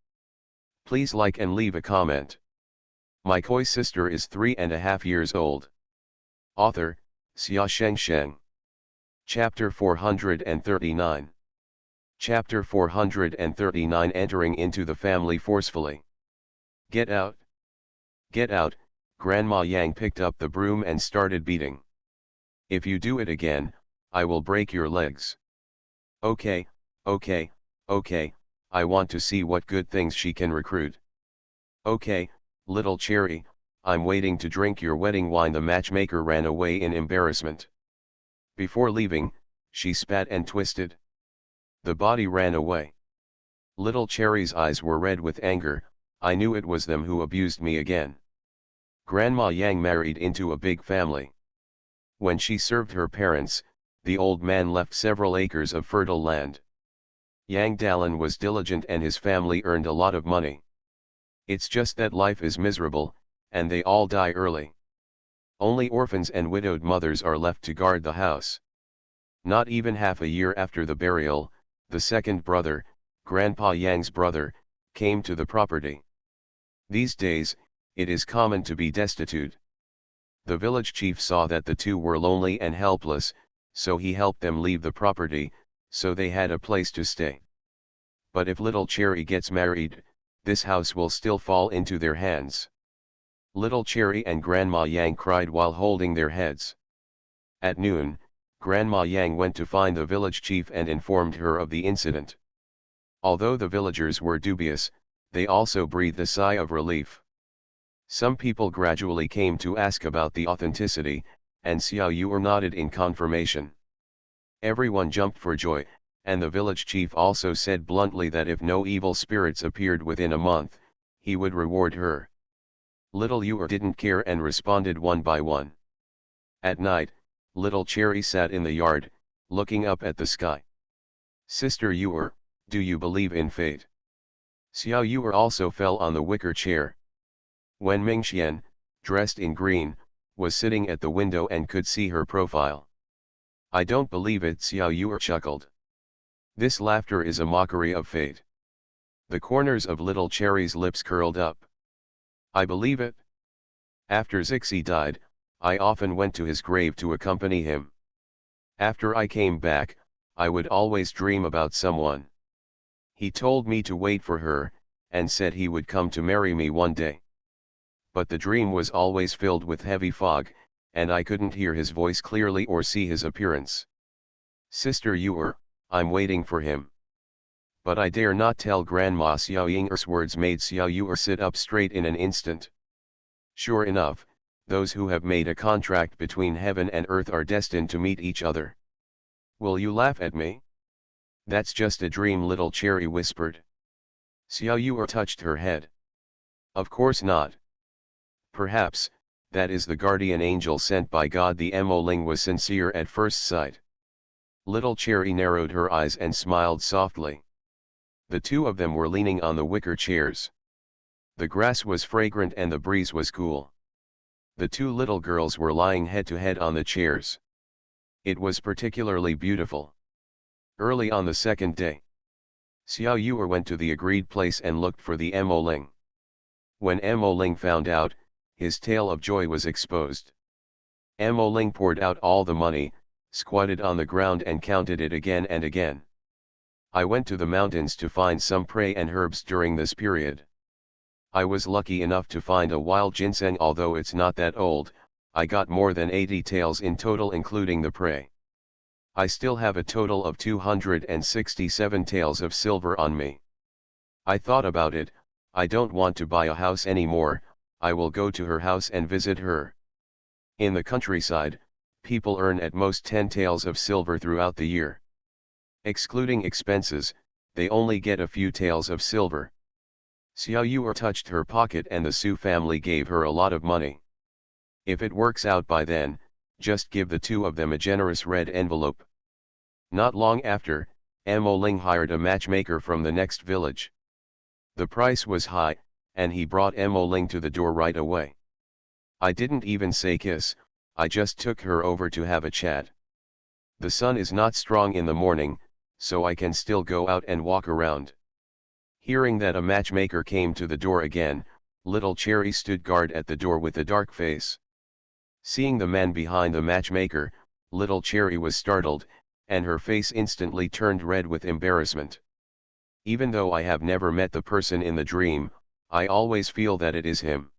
Please like and leave a comment. My koi sister is 3.5 years old. Author, Xia Shengsheng. Chapter 439. Chapter 439. Entering into the family forcefully. Get out. Get out. Grandma Yang picked up the broom and started beating. If you do it again, I will break your legs. Okay, okay, okay, I want to see what good things she can recruit. Okay, little cherry, I'm waiting to drink your wedding wine. The matchmaker ran away in embarrassment. Before leaving, she spat and twisted. The body ran away. Little cherry's eyes were red with anger. I knew it was them who abused me again. Grandma Yang married into a big family. When she served her parents, the old man left several acres of fertile land. Yang Dalan was diligent and his family earned a lot of money. It's just that life is miserable, and they all die early. Only orphans and widowed mothers are left to guard the house. Not even half a year after the burial, the second brother, Grandpa Yang's brother, came to the property. These days, it is common to be destitute. The village chief saw that the two were lonely and helpless, so he helped them leave the property, so they had a place to stay. But if little Cherry gets married, this house will still fall into their hands. Little Cherry and Grandma Yang cried while holding their heads. At noon, Grandma Yang went to find the village chief and informed her of the incident. Although the villagers were dubious, they also breathed a sigh of relief. Some people gradually came to ask about the authenticity, and Xiao Yuer nodded in confirmation. Everyone jumped for joy, and the village chief also said bluntly that if no evil spirits appeared within a month, he would reward her. Little Yuer didn't care and responded one by one. At night, little Cherry sat in the yard, looking up at the sky. Sister Yuer, do you believe in fate? Xiao Yuer also fell on the wicker chair. Wen Mingxian, dressed in green, was sitting at the window and could see her profile. I don't believe it, Xiao Yuer chuckled. This laughter is a mockery of fate. The corners of little Cherry's lips curled up. I believe it. After Zixi died, I often went to his grave to accompany him. After I came back, I would always dream about someone. He told me to wait for her, and said he would come to marry me one day. But the dream was always filled with heavy fog, and I couldn't hear his voice clearly or see his appearance. Sister Yuer, I'm waiting for him. But I dare not tell Grandma. Xiao Ying'er's words made Xiao Yuer sit up straight in an instant. Sure enough, those who have made a contract between heaven and earth are destined to meet each other. Will you laugh at me? That's just a dream, little Cherry whispered. Xiao Yuer touched her head. Of course not. Perhaps, that is the guardian angel sent by God. The Mo Ling was sincere at first sight. Little Cherry narrowed her eyes and smiled softly. The two of them were leaning on the wicker chairs. The grass was fragrant and the breeze was cool. The two little girls were lying head to head on the chairs. It was particularly beautiful. Early on the second day, Xiao Yuer went to the agreed place and looked for the Mo Ling. When Mo Ling found out, his tale of joy was exposed. Mo Ling poured out all the money, squatted on the ground and counted it again and again. I went to the mountains to find some prey and herbs during this period. I was lucky enough to find a wild ginseng. Although it's not that old, I got more than 80 taels in total including the prey. I still have a total of 267 taels of silver on me. I thought about it, I don't want to buy a house anymore, I will go to her house and visit her. In the countryside, people earn at most 10 taels of silver throughout the year. Excluding expenses, they only get a few taels of silver. Xiao Yuer touched her pocket and the Su family gave her a lot of money. If it works out by then, just give the two of them a generous red envelope. Not long after, Mo Ling hired a matchmaker from the next village. The price was high, and he brought Mo Ling to the door right away. I didn't even say kiss, I just took her over to have a chat. The sun is not strong in the morning, so I can still go out and walk around. Hearing that a matchmaker came to the door again, little Cherry stood guard at the door with a dark face. Seeing the man behind the matchmaker, little Cherry was startled, and her face instantly turned red with embarrassment. Even though I have never met the person in the dream, I always feel that it is him.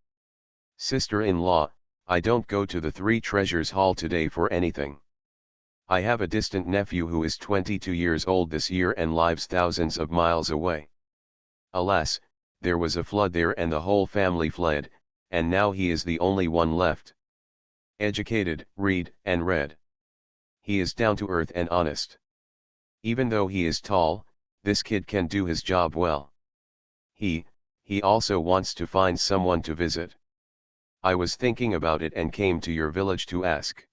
Sister-in-law, I don't go to the Three Treasures Hall today for anything. I have a distant nephew who is 22 years old this year and lives thousands of miles away. Alas, there was a flood there and the whole family fled, and now he is the only one left. Educated, read, and read. He is down to earth and honest. Even though he is tall, this kid can do his job well. He also wants to find someone to visit. I was thinking about it and came to your village to ask.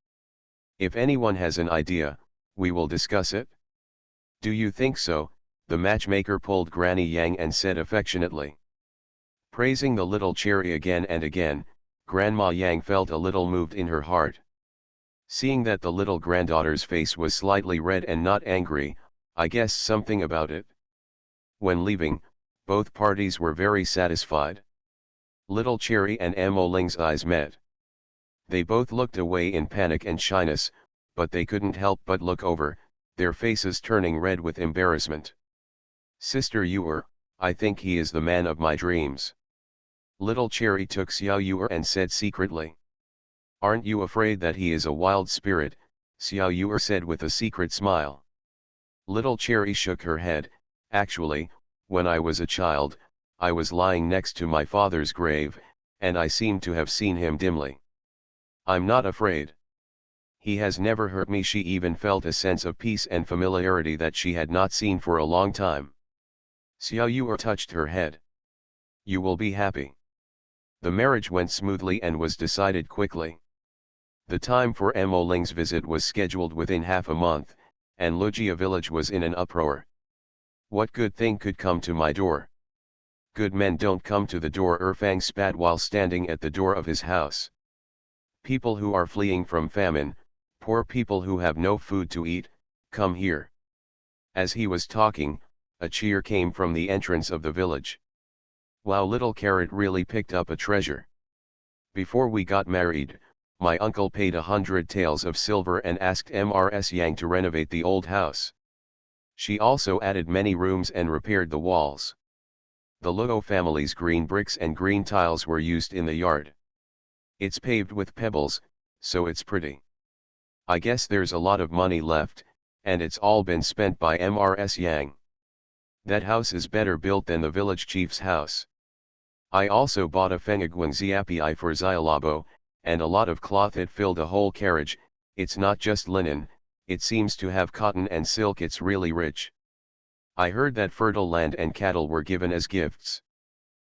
If anyone has an idea, we will discuss it. Do you think so? The matchmaker pulled Granny Yang and said affectionately. Praising the little Cherry again and again, Grandma Yang felt a little moved in her heart. Seeing that the little granddaughter's face was slightly red and not angry, I guessed something about it. When leaving, both parties were very satisfied. Little Cherry and Mo Ling's eyes met. They both looked away in panic and shyness, but they couldn't help but look over, their faces turning red with embarrassment. Sister Yuer, I think he is the man of my dreams. Little Cherry took Xiao Yuer and said secretly. Aren't you afraid that he is a wild spirit? Xiao Yuer said with a secret smile. Little Cherry shook her head. Actually, when I was a child, I was lying next to my father's grave, and I seemed to have seen him dimly. I'm not afraid. He has never hurt me. She even felt a sense of peace and familiarity that she had not seen for a long time. Xiao Yuer touched her head. You will be happy. The marriage went smoothly and was decided quickly. The time for Mo Ling's visit was scheduled within half a month, and Lujia village was in an uproar. What good thing could come to my door? Good men don't come to the door, Erfang spat while standing at the door of his house. People who are fleeing from famine, poor people who have no food to eat, come here. As he was talking, a cheer came from the entrance of the village. Wow, little Carrot really picked up a treasure. Before we got married, my uncle paid 100 taels of silver and asked Mrs. Yang to renovate the old house. She also added many rooms and repaired the walls. The Luo family's green bricks and green tiles were used in the yard. It's paved with pebbles, so it's pretty. I guess there's a lot of money left, and it's all been spent by Mrs. Yang. That house is better built than the village chief's house. I also bought a Fengguang Ziapi for Xiaolabo, and a lot of cloth. It filled a whole carriage. It's not just linen, it seems to have cotton and silk. It's really rich. I heard that fertile land and cattle were given as gifts.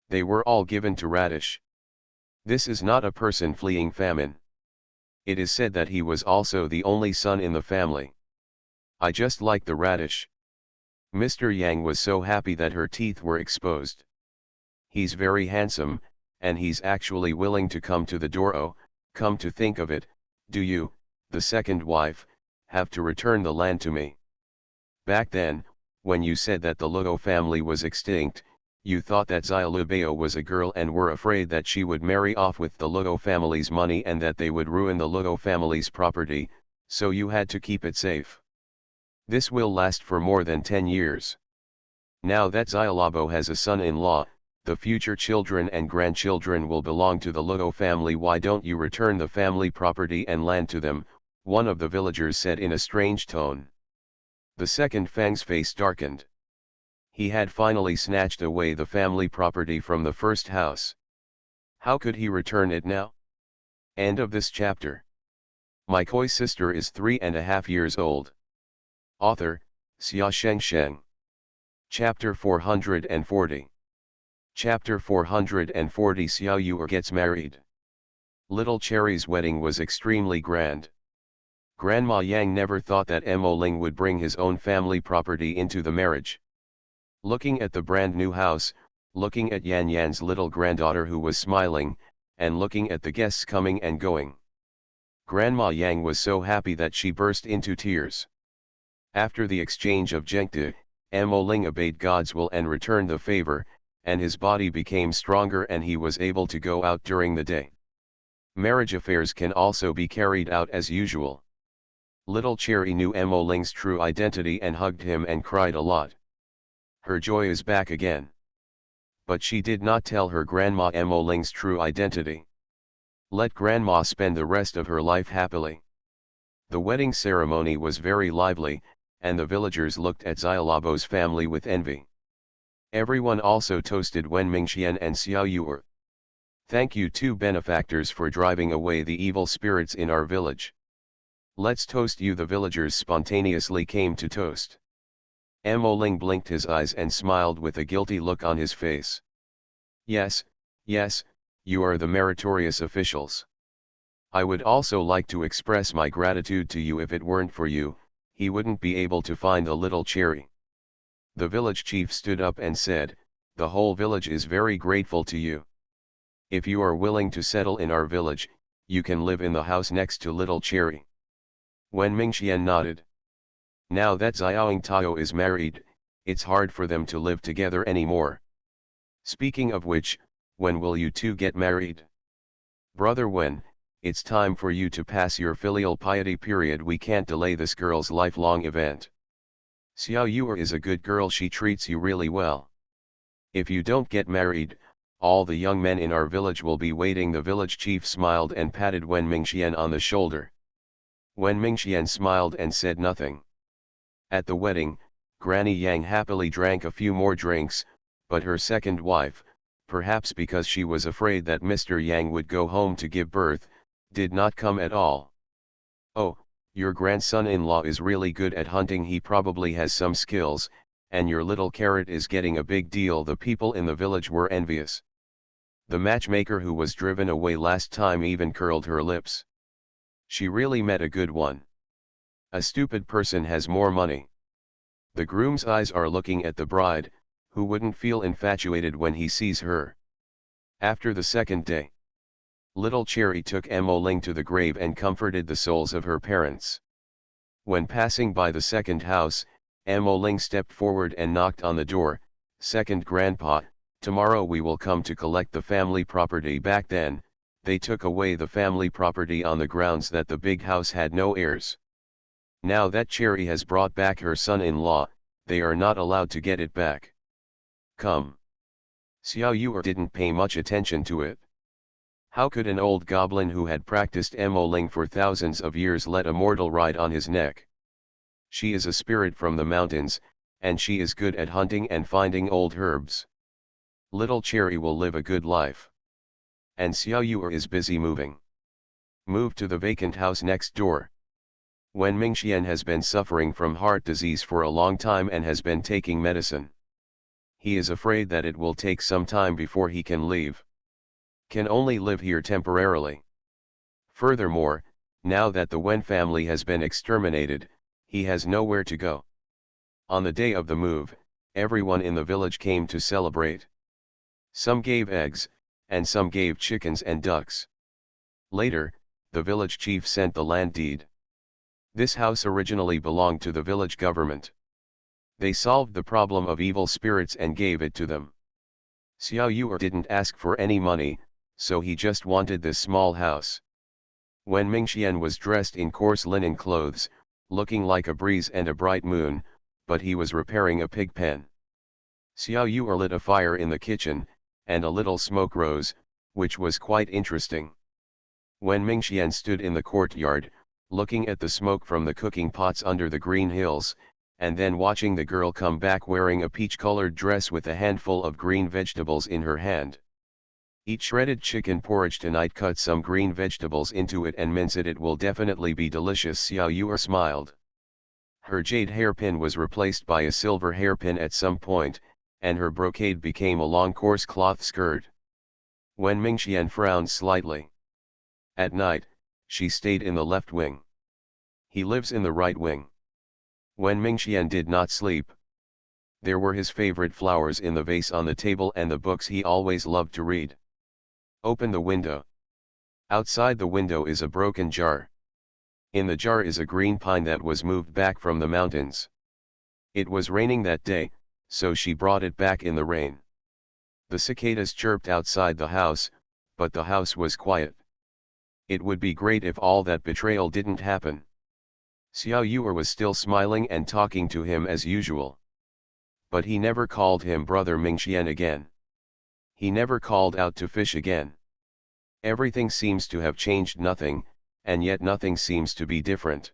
They were all given to Radish. This is not a person fleeing famine. It is said that he was also the only son in the family. I just like the Radish. Mr. Yang was so happy that her teeth were exposed. He's very handsome, and he's actually willing to come to the door. Oh, come to think of it, do you, the second wife, have to return the land to me? Back then, when you said that the Luo family was extinct, you thought that Xiaolubao was a girl and were afraid that she would marry off with the Luo family's money and that they would ruin the Luo family's property, so you had to keep it safe. This will last for more than 10 years. Now that Xiaolabo has a son-in-law, the future children and grandchildren will belong to the Luo family. Why don't you return the family property and land to them? one of the villagers said in a strange tone. The second Fang's face darkened. He had finally snatched away the family property from the first house. How could he return it now? End of this chapter. My koi sister is 3.5 years old. Author, Xia Shengsheng. Chapter 440. Chapter 440. Xiao Yuer gets married. Little Cherry's wedding was extremely grand. Grandma Yang never thought that Mo Ling would bring his own family property into the marriage. Looking at the brand new house, looking at Yan Yan's little granddaughter who was smiling, and looking at the guests coming and going, Grandma Yang was so happy that she burst into tears. After the exchange of Zhengde, Mo Ling obeyed God's will and returned the favor, and his body became stronger and he was able to go out during the day. Marriage affairs can also be carried out as usual. Little Cherry knew Mo Ling's true identity and hugged him and cried a lot. Her joy is back again. But she did not tell her grandma Mo Ling's true identity. Let grandma spend the rest of her life happily. The wedding ceremony was very lively, and the villagers looked at Xiaolabo's family with envy. Everyone also toasted Wen Mingxian and Xiao Yuer. Thank you two benefactors for driving away the evil spirits in our village. Let's toast you. The villagers spontaneously came to toast. Mo Ling blinked his eyes and smiled with a guilty look on his face. Yes, yes, you are the meritorious officials. I would also like to express my gratitude to you. If it weren't for you, he wouldn't be able to find the little Cherry. The village chief stood up and said, the whole village is very grateful to you. If you are willing to settle in our village, you can live in the house next to little Cherry. Wen Mingxian nodded. Now that Xiaoying Tao is married, it's hard for them to live together anymore. Speaking of which, when will you two get married? Brother Wen, it's time for you to pass your filial piety period. We can't delay this girl's lifelong event. Xiao Yuer is a good girl. She treats you really well. If you don't get married, all the young men in our village will be waiting. The village chief smiled and patted Wen Mingxian on the shoulder. Wen Mingxian smiled and said nothing. At the wedding, Granny Yang happily drank a few more drinks, but her second wife, perhaps because she was afraid that Mr. Yang would go home to give birth, did not come at all. Oh, your grandson-in-law is really good at hunting. He probably has some skills, and your little carrot is getting a big deal. The people in the village were envious. The matchmaker who was driven away last time even curled her lips. She really met a good one. A stupid person has more money. The groom's eyes are looking at the bride, who wouldn't feel infatuated when he sees her. After the second day, little Cherry took Mo Ling to the grave and comforted the souls of her parents. When passing by the second house, Mo Ling stepped forward and knocked on the door. Second grandpa, tomorrow we will come to collect the family property. Back then, they took away the family property on the grounds that the big house had no heirs. Now that Cherry has brought back her son-in-law, they are not allowed to get it back. Come. Xiao Yuer didn't pay much attention to it. How could an old goblin who had practiced Mo Ling for thousands of years let a mortal ride on his neck? She is a spirit from the mountains, and she is good at hunting and finding old herbs. Little Cherry will live a good life. And Xiao Yuer is busy moving. Move to the vacant house next door. Wen Mingxian has been suffering from heart disease for a long time and has been taking medicine. He is afraid that it will take some time before he can leave. Can only live here temporarily. Furthermore, now that the Wen family has been exterminated, he has nowhere to go. On the day of the move, everyone in the village came to celebrate. Some gave eggs, and some gave chickens and ducks. Later, the village chief sent the land deed. This house originally belonged to the village government. They solved the problem of evil spirits and gave it to them. Xiao Yuer didn't ask for any money, so he just wanted this small house. Wen Mingxian was dressed in coarse linen clothes, looking like a breeze and a bright moon, but he was repairing a pig pen. Xiao Yuer lit a fire in the kitchen, and a little smoke rose, which was quite interesting. Wen Mingxian stood in the courtyard, looking at the smoke from the cooking pots under the green hills, and then watching the girl come back wearing a peach-colored dress with a handful of green vegetables in her hand. Eat shredded chicken porridge tonight. Cut some green vegetables into it and mince it. It will definitely be delicious. Xiao Yuer smiled. Her jade hairpin was replaced by a silver hairpin at some point, and her brocade became a long coarse cloth skirt. Wen Mingxian frowned slightly. At night, she stayed in the left wing. He lives in the right wing. Wen Mingxian did not sleep. There were his favorite flowers in the vase on the table and the books he always loved to read. Open the window. Outside the window is a broken jar. In the jar is a green pine that was moved back from the mountains. It was raining that day, so she brought it back in the rain. The cicadas chirped outside the house, but the house was quiet. It would be great if all that betrayal didn't happen. Xiao Yuer was still smiling and talking to him as usual. But he never called him Brother Mingxian again. He never called out to fish again. Everything seems to have changed. Nothing, and yet nothing seems to be different.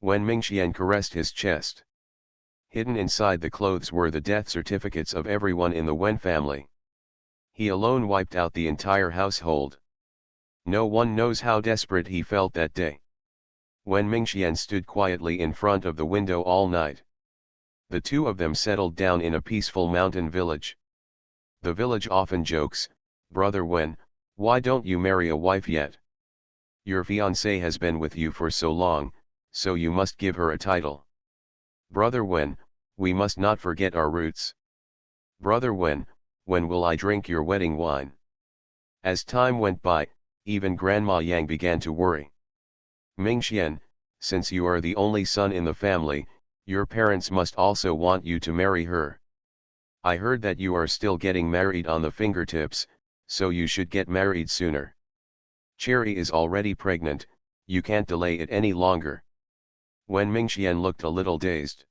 When Mingxian caressed his chest, hidden inside the clothes were the death certificates of everyone in the Wen family. He alone wiped out the entire household. No one knows how desperate he felt that day. When Mingxian stood quietly in front of the window all night. The two of them settled down in a peaceful mountain village. The village often jokes, "Brother Wen, why don't you marry a wife yet? Your fiancée has been with you for so long, so you must give her a title. Brother Wen, we must not forget our roots. Brother Wen, when will I drink your wedding wine?" As time went by, even Grandma Yang began to worry. "Mingxian, since you are the only son in the family, your parents must also want you to marry her. I heard that you are still getting married on the fingertips, so you should get married sooner. Cherry is already pregnant, you can't delay it any longer." When Mingxian looked a little dazed.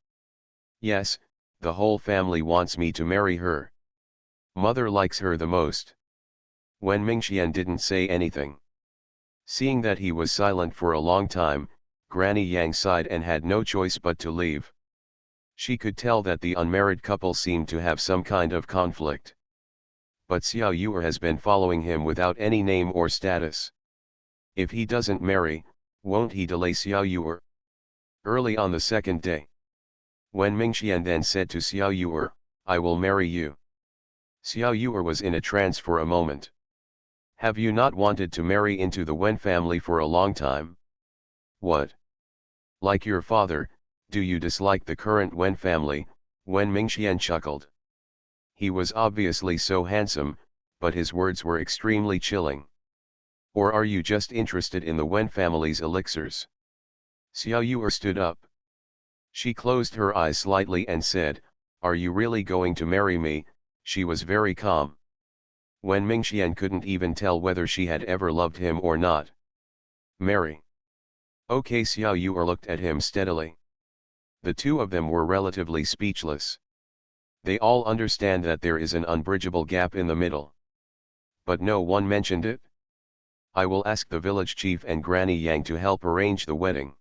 "Yes, the whole family wants me to marry her. Mother likes her the most." When Mingxian didn't say anything. Seeing that he was silent for a long time, Granny Yang sighed and had no choice but to leave. She could tell that the unmarried couple seemed to have some kind of conflict. But Xiao Yuer has been following him without any name or status. If he doesn't marry, won't he delay Xiao Yuer? Early on the second day, when Mingxian then said to Xiao Yuer, "I will marry you." Xiao Yuer was in a trance for a moment. "Have you not wanted to marry into the Wen family for a long time? What? Like your father, do you dislike the current Wen family?" Wen Mingxian chuckled. He was obviously so handsome, but his words were extremely chilling. "Or are you just interested in the Wen family's elixirs?" Xiao Yuer stood up. She closed her eyes slightly and said, "Are you really going to marry me?" She was very calm. Wen Mingxian couldn't even tell whether she had ever loved him or not. "Marry." Okay. Xiao Yuer looked at him steadily. The two of them were relatively speechless. They all understand that there is an unbridgeable gap in the middle. But no one mentioned it. "I will ask the village chief and Granny Yang to help arrange the wedding.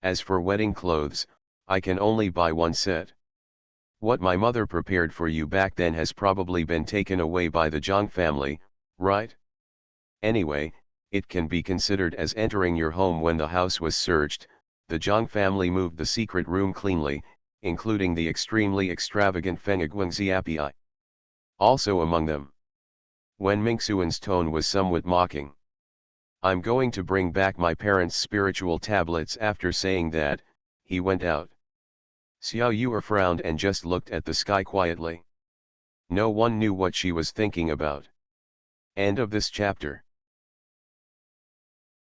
As for wedding clothes, I can only buy one set. What my mother prepared for you back then has probably been taken away by the Zhang family, right? Anyway, it can be considered as entering your home." When the house was searched, the Zhang family moved the secret room cleanly, including the extremely extravagant Fengguangziapi. Also among them. When Mingxuan's tone was somewhat mocking. "I'm going to bring back my parents' spiritual tablets." After saying that, he went out. Xiao Yuer frowned and just looked at the sky quietly. No one knew what she was thinking about. End of this chapter.